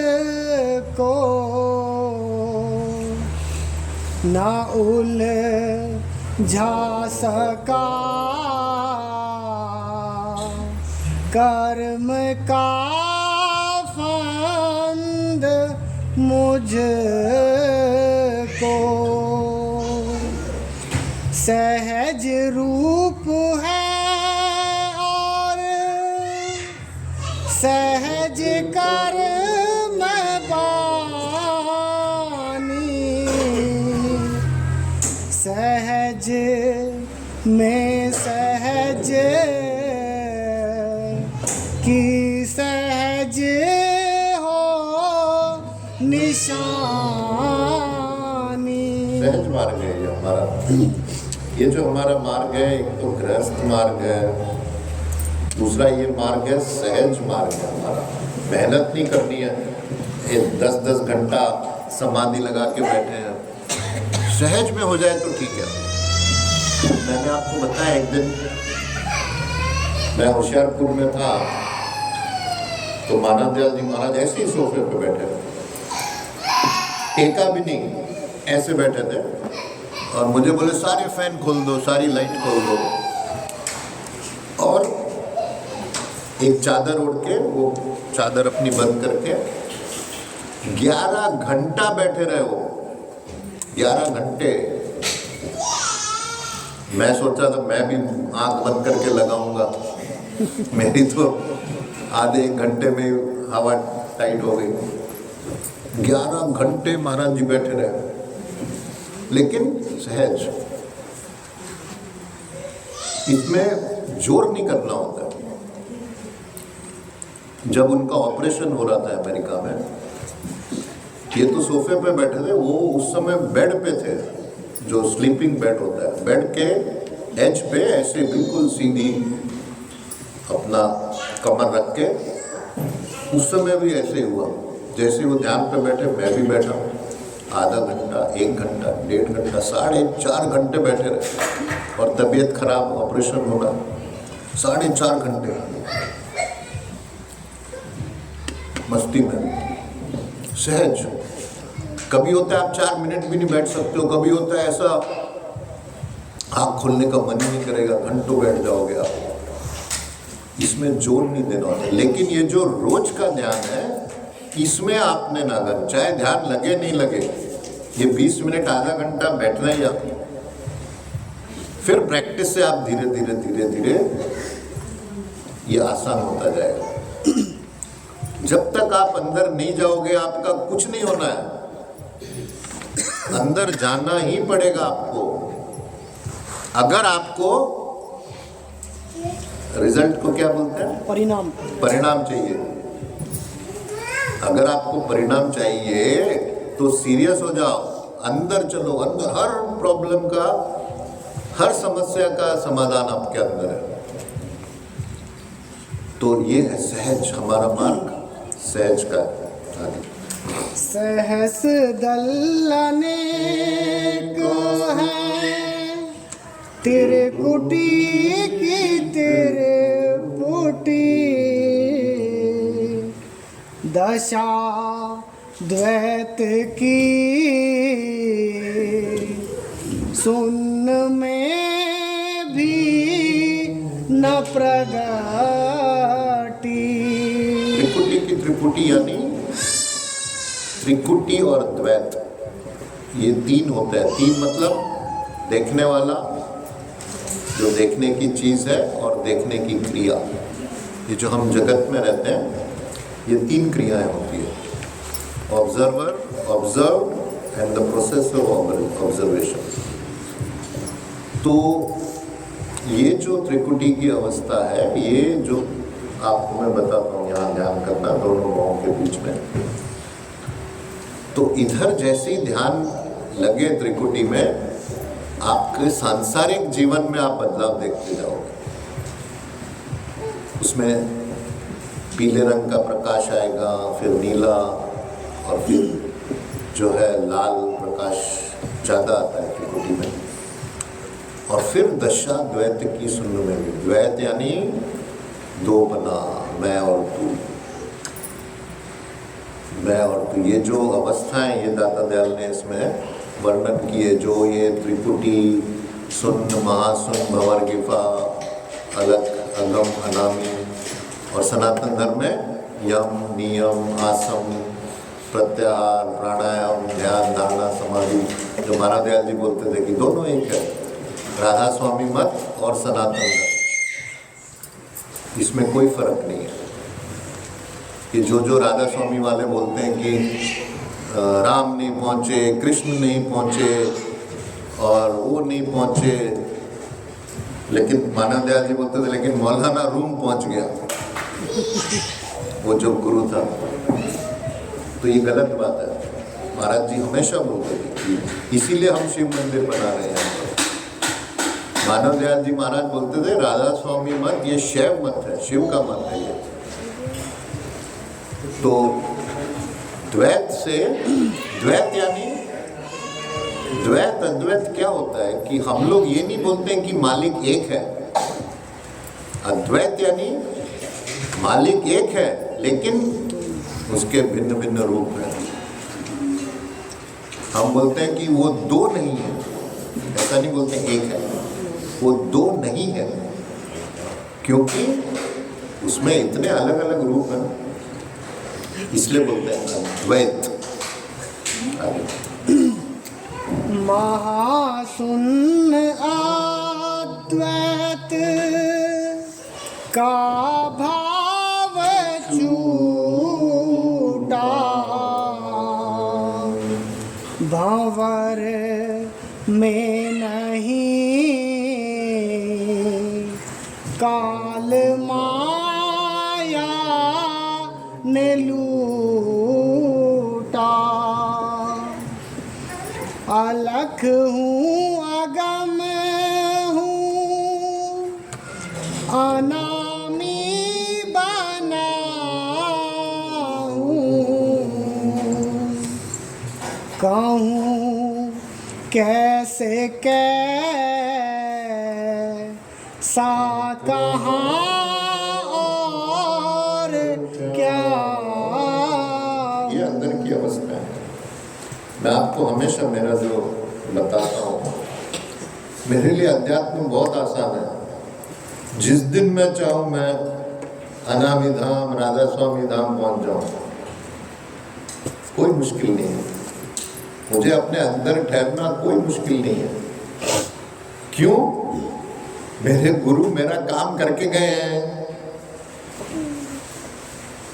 A: ना उलझा सका कर्म का फंद मुझको। सहज रूप है और सहज कर्म बानी, सहज में सहज की सहज हो निशानी।
B: सहज मार्ग है ये हमारा, ये जो हमारा मार्ग है, एक तो गृहस्थ मार्ग है, दूसरा ये मार्ग है सहज मार्ग है हमारा। मेहनत नहीं करनी है, ये 10-10 घंटा समाधि लगा के बैठे हैं, सहज में हो जाए तो ठीक है। मैंने आपको बताया एक दिन मैं होशियारपुर में था, तो मानव दयाल जी महाराज ऐसे ही सोफे पे बैठे थे, टेका भी नहीं, ऐसे बैठे थे, और मुझे बोले सारे फैन खोल दो, सारी लाइट खोल दो, और एक चादर ओढ़ के, वो चादर अपनी बंद करके 11 घंटा बैठे रहे वो, 11 घंटे। मैं सोचा था मैं भी आंख बंद करके लगाऊंगा, मेरी तो आधे 1 घंटे में हवा टाइट हो गई। 11 घंटे महाराज जी बैठे रहे, लेकिन सहज। इसमें जोर नहीं करना होता। जब उनका ऑपरेशन हो रहा था अमेरिका में, ये तो सोफे पे बैठे थे, वो उस समय बेड पे थे, जो स्लीपिंग बेड होता है, बेड के एज पे ऐसे बिल्कुल सीधी अपना कमर रख के, उस समय भी ऐसे ही हुआ। जैसे वो ध्यान पे बैठे, मैं भी बैठा, आधा घंटा, 1 घंटा, 1.5 घंटा, 4.5 घंटे बैठे रहे, और तबीयत खराब, ऑपरेशन होगा, 4.5 घंटे मस्ती में, सहज। कभी होता है आप 4 मिनट भी नहीं बैठ सकते हो, कभी होता है ऐसा आँख खोलने का मन ही नहीं करेगा, घंटों बैठ जाओगे आप। इसमें जोर नहीं देना होता। लेकिन ये जो रोज का ध्यान है, इसमें आपने ना, अगर चाहे ध्यान लगे नहीं लगे, ये 20 मिनट आधा घंटा बैठना ही आपको, फिर प्रैक्टिस से आप धीरे धीरे धीरे धीरे ये आसान होता जाएगा। जब तक आप अंदर नहीं जाओगे आपका कुछ नहीं होना है। अंदर जाना ही पड़ेगा आपको। अगर आपको रिजल्ट को क्या बोलते हैं, परिणाम चाहिए। अगर आपको परिणाम चाहिए तो सीरियस हो जाओ, अंदर चलो। अंदर हर प्रॉब्लम का, हर समस्या का समाधान आपके अंदर है। तो ये है सहज, हमारा मार्ग सहज का है।
A: सहस दलने को है तेरे कुटी की तेरे पुटी, दशा द्वैत की सुन में भी न प्रगटी।
B: त्रिकुटी की त्रिपुटी यानी त्रिकुटी और द्वैत, ये तीन होते हैं। तीन मतलब देखने वाला, जो देखने की चीज है, और देखने की क्रिया। ये जो हम जगत में रहते हैं, ये तीन क्रियाएं होती है। Observer, observe and the process of observation. तो ये जो त्रिकुटी की अवस्था है, ये जो आपको मैं बताता हूँ, यहाँ ध्यान करना दोनों भावों के बीच में। तो इधर जैसे ही ध्यान लगे त्रिकुटी में, आपके सांसारिक जीवन में आप बदलाव देखते जाओगे। उसमें पीले रंग का प्रकाश आएगा, फिर नीला, और फिर जो है लाल प्रकाश ज़्यादा आता है त्रिकुटी में। और फिर दशा द्वैत की सुनने में भी, द्वैत यानी दो बना, मैं और तू। मैं और तू, ये जो अवस्थाएं ये दाता दयाल ने इसमें वर्णन किए, जो ये त्रिपुटी, सुन्न, महासुन्न, भंवरगिफा, अलग, अगम, अनामी, और सनातन धर्म में यम, नियम, आसम, प्रत्याहार, प्राणायाम, ध्यान, धारणा, समाधि, जो महाराज दयाल जी बोलते थे कि दोनों एक है। राधा स्वामी मत और सनातन धर्म, इसमें कोई फर्क नहीं है। कि जो राधा स्वामी वाले बोलते हैं कि राम नहीं पहुँचे, कृष्ण नहीं पहुँचे और वो नहीं पहुँचे, लेकिन मानव दयाल जी बोलते थे लेकिन मौलाना रूम पहुँच गया, वो जो गुरु था। तो ये गलत बात है। महाराज जी हमेशा बोलते थे, इसीलिए हम शिव मंदिर बना रहे हैं। मानव दयाल जी महाराज बोलते थे राधा स्वामी मत ये शैव मत है, शिव का मत है ये। तो द्वैत से, द्वैत यानी द्वैत अद्वैत क्या होता है कि हम लोग ये नहीं बोलते हैं कि मालिक एक है। अद्वैत यानी मालिक एक है लेकिन उसके भिन्न भिन्न रूप हैं। हम बोलते हैं कि वो दो नहीं है, ऐसा नहीं बोलते एक है, वो दो नहीं है, क्योंकि उसमें इतने अलग अलग रूप हैं, इसलिए बोलते हैं अद्वैत।
A: महाशून्य अद्वैत का भाव छूटा, भंवर में नहीं काल माया ने लूटा। अलख हूँ अगम हूँ अनामी बना हूँ, कहूँ कैसे कैसा कहाँ और क्या।
B: ये अंदर की अवस्था है। मैं आपको हमेशा मेरा जो बताता हूँ, मेरे लिए अध्यात्म बहुत आसान है। जिस दिन मैं चाहूँ मैं अनामी धाम, राधा स्वामी धाम पहुँच जाऊँ, कोई मुश्किल नहीं है। मुझे अपने अंदर ठहरना कोई मुश्किल नहीं है। क्यों? मेरे गुरु मेरा काम करके गए हैं।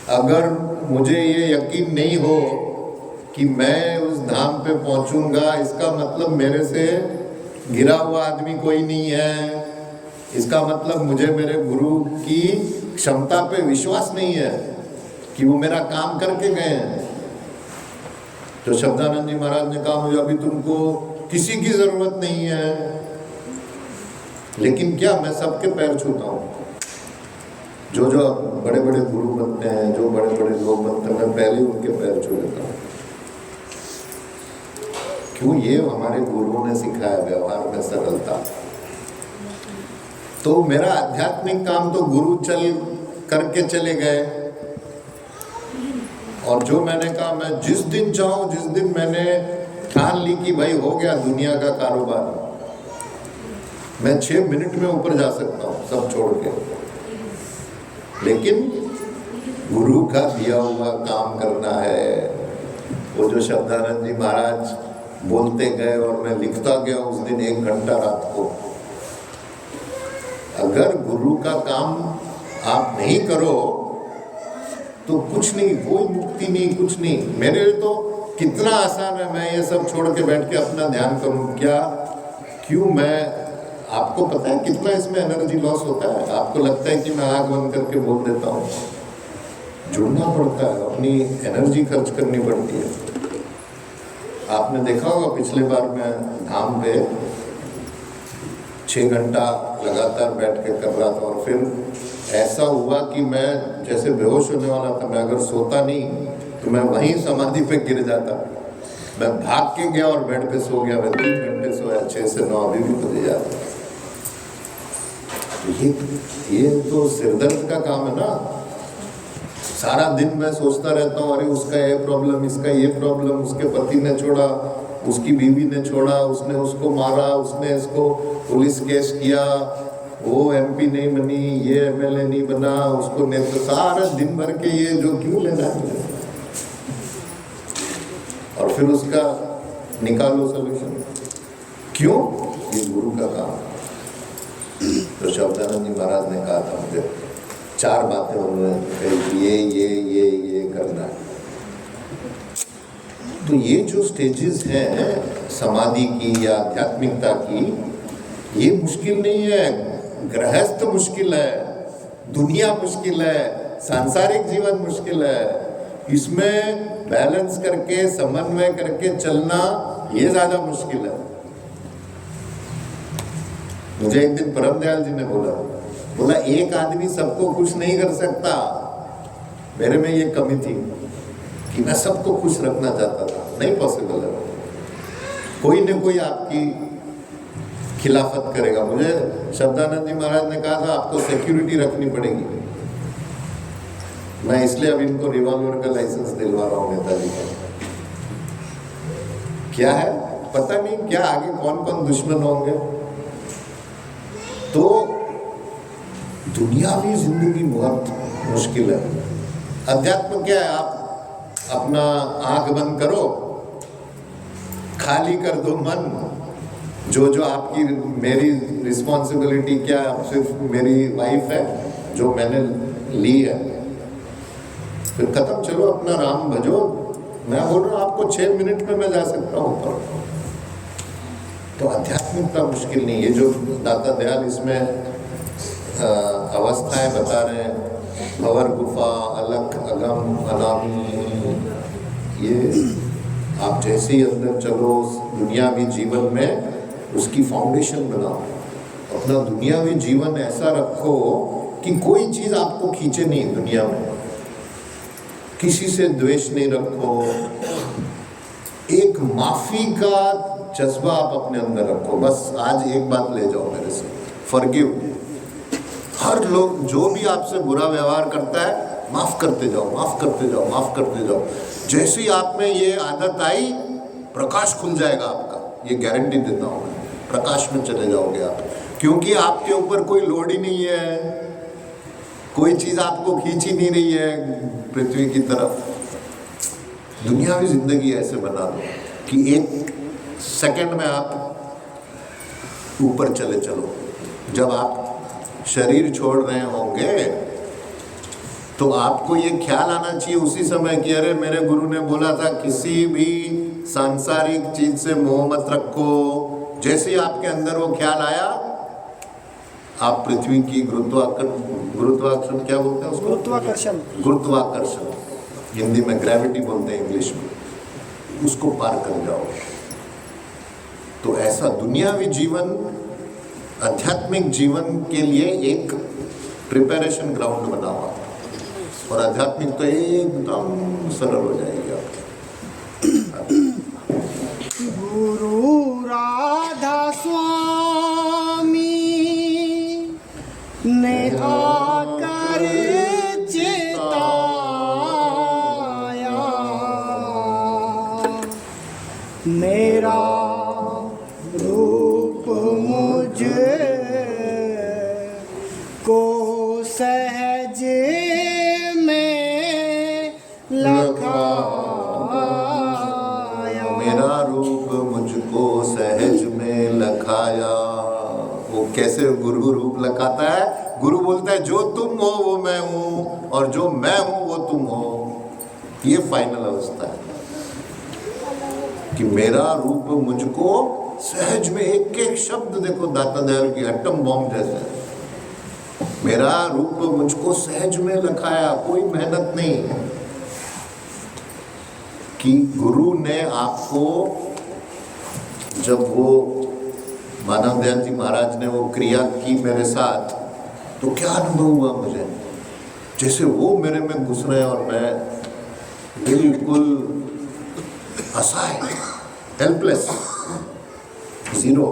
B: अगर मुझे ये यकीन नहीं हो कि मैं उस धाम पे पहुंचूंगा, इसका मतलब मेरे से गिरा हुआ आदमी कोई नहीं है। इसका मतलब मुझे मेरे गुरु की क्षमता पे विश्वास नहीं है कि वो मेरा काम करके गए हैं। तो शब्दानंद जी महाराज ने कहा, मुझे अभी तुमको किसी की जरूरत नहीं है, लेकिन क्या मैं सबके पैर छूता हूँ। जो बड़े बड़े गुरु बनते हैं, जो बड़े बड़े लोग बनते हैं, मैं पहले उनके पैर छू लेता हूँ। क्यों? ये हमारे गुरुओं ने सिखाया, व्यवहार में सरलता। तो मेरा आध्यात्मिक काम तो गुरु करके चले गए, और जो मैंने कहा, मैं जिस दिन चाहूं, जिस दिन मैंने ठान ली कि भाई हो गया दुनिया का कारोबार, मैं 6 मिनट में ऊपर जा सकता हूँ सब छोड़ के, लेकिन गुरु का दिया हुआ काम करना है। वो जो शब्दानंद जी महाराज बोलते गए और मैं लिखता गया उस दिन 1 घंटा रात को। अगर गुरु का काम आप नहीं करो तो कुछ नहीं, कोई मुक्ति नहीं, कुछ नहीं। मेरे लिए तो कितना आसान है, मैं ये सब छोड़ के बैठ के अपना ध्यान करूं। क्या? क्यों? मैं आपको पता है कितना इसमें एनर्जी लॉस होता है? आपको लगता है कि मैं आँख बंद करके बोल देता हूँ। जुड़ना पड़ता है, अपनी एनर्जी खर्च करनी पड़ती है। आपने देखा होगा पिछले बार मैं धाम पे 6 घंटा लगातार बैठ के कर रहा था, और फिर ऐसा हुआ कि मैं जैसे बेहोश होने वाला था। मैं अगर सोता नहीं तो मैं वहीं समाधि पे गिर जाता। मैं भाग के गया और बेड पे सो गया। मैं 3 घंटे सोया, 6 से 9 अभी भी बजे जाता। ये तो सिरदर्द का काम है ना। सारा दिन मैं सोचता रहता हूँ, अरे उसका ये प्रॉब्लम, इसका ये प्रॉब्लम, उसके पति ने छोड़ा, उसकी बीवी ने छोड़ा, उसने उसको मारा, उसने इसको पुलिस केस किया, वो एमपी नहीं बनी, ये एमएलए नहीं बना, उसको नेता, सारा दिन भर के ये जो क्यों लेना है। और फिर उसका निकालो सोल्यूशन। क्यों? ये गुरु का काम। तो शब्दानंद जी महाराज ने कहा था मुझे 4 बातें, उन्होंने ये करना है। तो ये जो स्टेजेस हैं समाधि की या आध्यात्मिकता की, ये मुश्किल नहीं है। गृहस्थ मुश्किल है, दुनिया मुश्किल है, सांसारिक जीवन मुश्किल है। इसमें बैलेंस करके, समन्वय करके चलना, ये ज्यादा मुश्किल है। मुझे एक दिन परम दयाल जी ने बोला एक आदमी सबको खुश नहीं कर सकता। मेरे में ये कमी थी कि मैं सबको खुश रखना चाहता था, नहीं पॉसिबल है। कोई न कोई आपकी खिलाफत करेगा। मुझे शब्दानंद जी महाराज ने कहा था आपको सिक्योरिटी रखनी पड़ेगी। मैं इसलिए अब इनको रिवॉल्वर का लाइसेंस दिलवा रहा हूँ नेताजी का। क्या है पता नहीं, क्या आगे कौन कौन दुश्मन होंगे। तो दुनियावी जिंदगी बहुत मुश्किल है। अध्यात्म क्या है? आप अपना आंख बंद करो, खाली कर दो मन। जो आपकी, मेरी रिस्पॉन्सिबिलिटी क्या है? सिर्फ मेरी वाइफ है जो मैंने ली है, फिर खत्म। चलो अपना राम भजो। मैं बोल रहा हूँ आपको 6 मिनट में मैं जा सकता हूँ ऊपर। तो आध्यात्मिकता मुश्किल नहीं। ये जो दाता दयाल इसमें अवस्थाएं बता रहे हैं, भंवर गुफा, अलख, अगम, अनामी, ये आप जैसे ही अंदर चलो दुनियावी जीवन में उसकी फाउंडेशन बनाओ। अपना दुनियावी जीवन ऐसा रखो कि कोई चीज आपको खींचे नहीं दुनिया में। किसी से द्वेष नहीं रखो। एक माफी का जज्बा आप अपने अंदर रखो। बस आज एक बात ले जाओ मेरे से, फॉरगिव। हर लोग जो भी आपसे बुरा व्यवहार करता है, माफ करते जाओ, माफ करते जाओ, माफ करते जाओ। जैसे ही आप में ये आदत आई, प्रकाश खुल जाएगा आपका। ये गारंटी देता हूँ मैं। प्रकाश में चले जाओगे आप, क्योंकि आपके ऊपर कोई लोड ही नहीं है, कोई चीज आपको खींच ही नहीं रही है पृथ्वी की तरफ। दुनियावी जिंदगी ऐसे बना दो कि 1 सेकंड में आप ऊपर चले चलो। जब आप शरीर छोड़ रहे होंगे तो आपको ये ख्याल आना चाहिए उसी समय कि अरे मेरे गुरु ने बोला था किसी भी सांसारिक चीज से मोह मत रखो। जैसे ही आपके अंदर वो ख्याल आया, आप पृथ्वी की गुरुत्वाकर्षण क्या बोलते हैं उसको? गुरुत्वाकर्षण, हिंदी में ग्रेविटी बोलते हैं, इंग्लिश में, उसको पार कर जाओ। तो ऐसा दुनियावी जीवन आध्यात्मिक जीवन के लिए एक प्रिपरेशन ग्राउंड बना हुआ, और आध्यात्मिक तो एकदम सरल हो जाएगी आपकी।
A: गुरु राधा स्वामी ने आकर चेताया, मेरा रूप मुझे को सहज में लखाया।
B: मेरा रूप मुझको सहज में लखाया। वो कैसे गुरु रूप लखाता है? गुरु बोलता है जो तुम हो वो मैं हूं, और जो मैं हूं वो तुम हो। ये फाइनल अवस्था है कि मेरा रूप मुझको सहज में, एक एक शब्द देखो दाता दयाल की एटम बॉम्ब जैसे, मेरा रूप मुझको सहज में लखाया। कोई मेहनत नहीं कि गुरु ने आपको, जब वो मानव दयाल जी महाराज ने वो क्रिया की मेरे साथ, तो क्या अनुभव हुआ मुझे? जैसे वो मेरे में घुस रहे हैं और मैं बिल्कुल असहाय, हेल्पलेस, जीरो।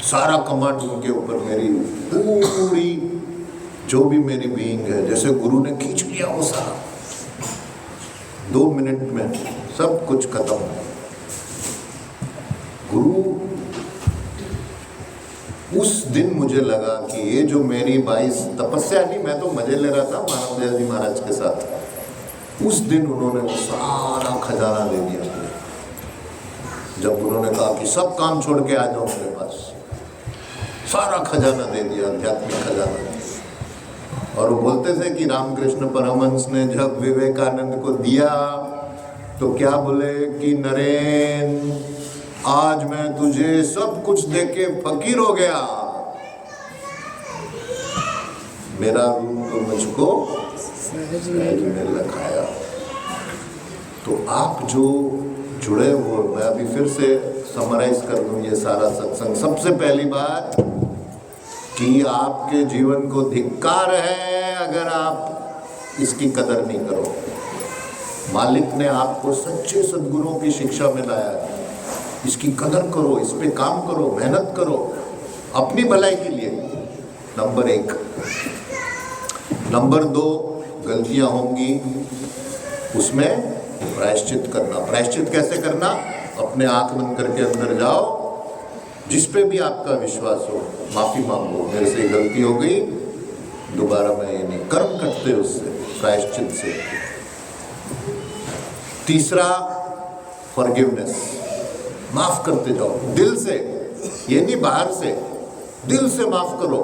B: सारा कमांड उनके ऊपर, मेरी पूरी जो भी मेरी बीइंग है, जैसे गुरु ने खींच लिया वो सारा, 2 मिनट में सब कुछ खत्म। गुरु, उस दिन मुझे लगा कि ये जो मेरी 22 तपस्या नहीं, मैं तो मजे ले रहा था मानव दयाल जी महाराज के साथ। उस दिन उन्होंने वो सारा खजाना दे दिया मुझे, जब उन्होंने कहा कि सब काम छोड़ के आ जाओ मेरे पास। सारा खजाना दे दिया, आध्यात्मिक खजाना। और वो बोलते थे कि रामकृष्ण परमहंस ने जब विवेकानंद को दिया तो क्या बोले कि नरेन, आज मैं तुझे सब कुछ देके फकीर हो गया, मेरा रूप मुझको सहज में लखाया। तो आप जो जुड़े हो, मैं अभी फिर से समराइज कर दूं ये सारा सत्संग। सबसे पहली बात कि आपके जीवन को धिक्कार है अगर आप इसकी कदर नहीं करो। मालिक ने आपको सच्चे सद्गुरुओं की शिक्षा में लाया है, इसकी कदर करो, इस पे काम करो, मेहनत करो अपनी भलाई के लिए, नंबर 1। नंबर 2, गलतियां होंगी, उसमें प्रायश्चित करना। प्रायश्चित कैसे करना? अपने आंख बंद करके अंदर जाओ, जिस पे भी आपका विश्वास हो, माफी मांगो, मेरे से गलती हो गई, दोबारा मैं ये नहीं। कर्म करते उससे, प्रायश्चित से। तीसरा, फॉरगिवनेस, माफ करते जाओ दिल से, ये नहीं बाहर से, दिल से माफ करो।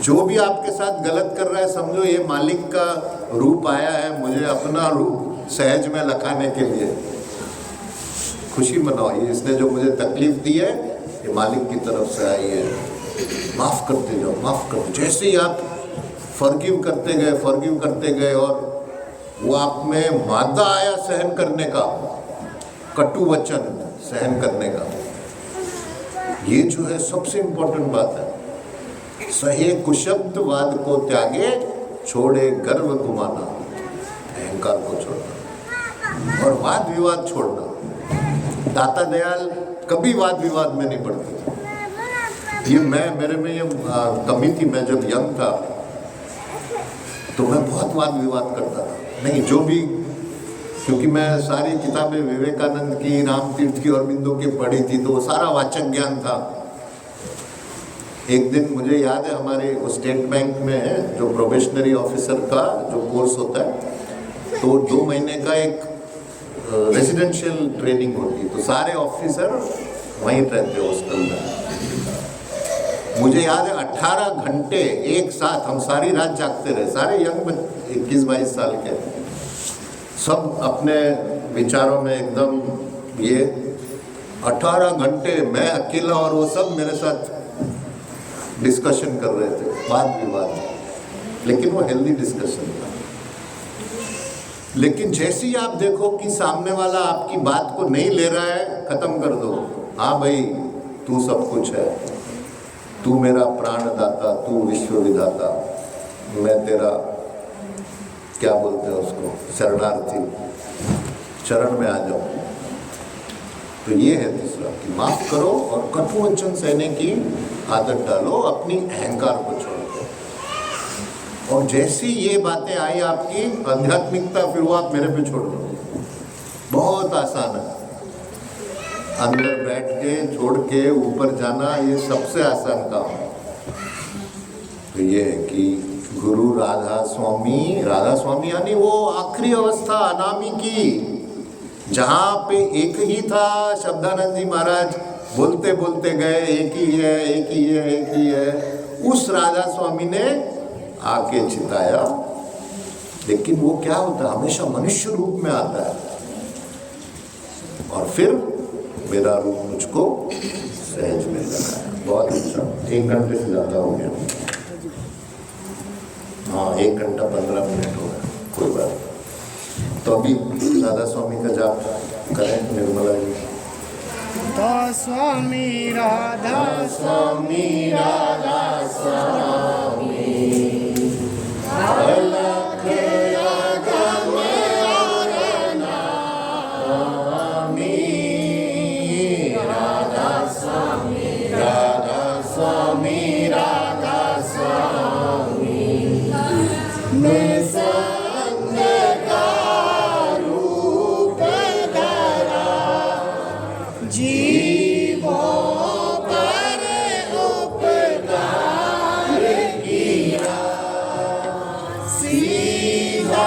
B: जो भी आपके साथ गलत कर रहा है, समझो ये मालिक का रूप आया है मुझे अपना रूप सहज में लखाने के लिए। खुशी मनाओ, ये इसने जो मुझे तकलीफ दी है ये मालिक की तरफ से आई है। माफ करते जाओ, माफ करते। जैसे ही आप फॉरगिव करते गए और वो आप में मादा आया सहन करने का, कटु वचन सहन करने का, ये जो है सबसे इंपॉर्टेंट बात है। सहे कुशब्द वाद को त्यागे, छोड़े गर्व घुमाना, अहंकार को छोड़ना और वाद विवाद छोड़ना। दाता दयाल कभी वाद विवाद में नहीं पड़ते। ये मेरे में ये कमी थी। मैं जब यंग था तो मैं बहुत वाद विवाद करता था। नहीं, जो भी, क्योंकि मैं सारी किताबें विवेकानंद की, रामतीर्थ की, अरविंदो की पढ़ी थी, तो वो सारा वाचक ज्ञान था। एक दिन मुझे याद है, हमारे स्टेट बैंक में जो प्रोबेशनरी ऑफिसर का जो कोर्स होता है, तो 2 महीने का एक रेजिडेंशियल ट्रेनिंग होती है। तो सारे ऑफिसर वहीं रहते हॉस्टल में। मुझे याद है 18 घंटे एक साथ हम सारी रात जागते रहे, सारे यंग 21-22 साल के, सब अपने विचारों में एकदम ये 18 घंटे मैं अकेला और वो सब मेरे साथ डिस्कशन कर रहे थे, वाद विवाद, लेकिन वो हेल्दी डिस्कशन था। लेकिन जैसे ही आप देखो कि सामने वाला आपकी बात को नहीं ले रहा है, खत्म कर दो। हाँ भाई, तू सब कुछ है, तू मेरा प्राणदाता, तू विश्व विधाता, मैं तेरा क्या बोलते हैं उसको, शरणार्थी, चरण में आ जाओ। तो ये है तीसरा कि माफ करो और कटु वचन सहने की आदत डालो, अपनी अहंकार को छोड़ो। और जैसी ये बातें आई आपकी आध्यात्मिकता, फिर वो आप मेरे पे छोड़ दो। बहुत आसान है, अंदर बैठ के छोड़ के ऊपर जाना, ये सबसे आसान काम है। तो ये है कि गुरु राधा स्वामी यानी वो आखिरी अवस्था अनामी की, जहाँ पे एक ही था। शब्दानंद जी महाराज बोलते बोलते गए, एक ही है, एक ही है, एक ही है। उस राधा स्वामी ने आके चिताया। लेकिन वो क्या होता है, हमेशा मनुष्य रूप में आता है, और फिर मेरा रूप मुझको सहज में लगाया। बहुत अच्छा, 1 घंटे से ज़्यादा हो गया। हाँ, 1 घंटा 15 मिनट हो गया, कोई बात नहीं। तो अभी राधा स्वामी का जाप करें निर्मला जी।
A: राधा स्वामी, राधा स्वामी, राधा स्वामी, अलख अगम और अनामी। राधा स्वामी, राधा स्वामी, राधा स्वामी, निसंग का रूप धरा, जीवों पर उपकार किया, सीधा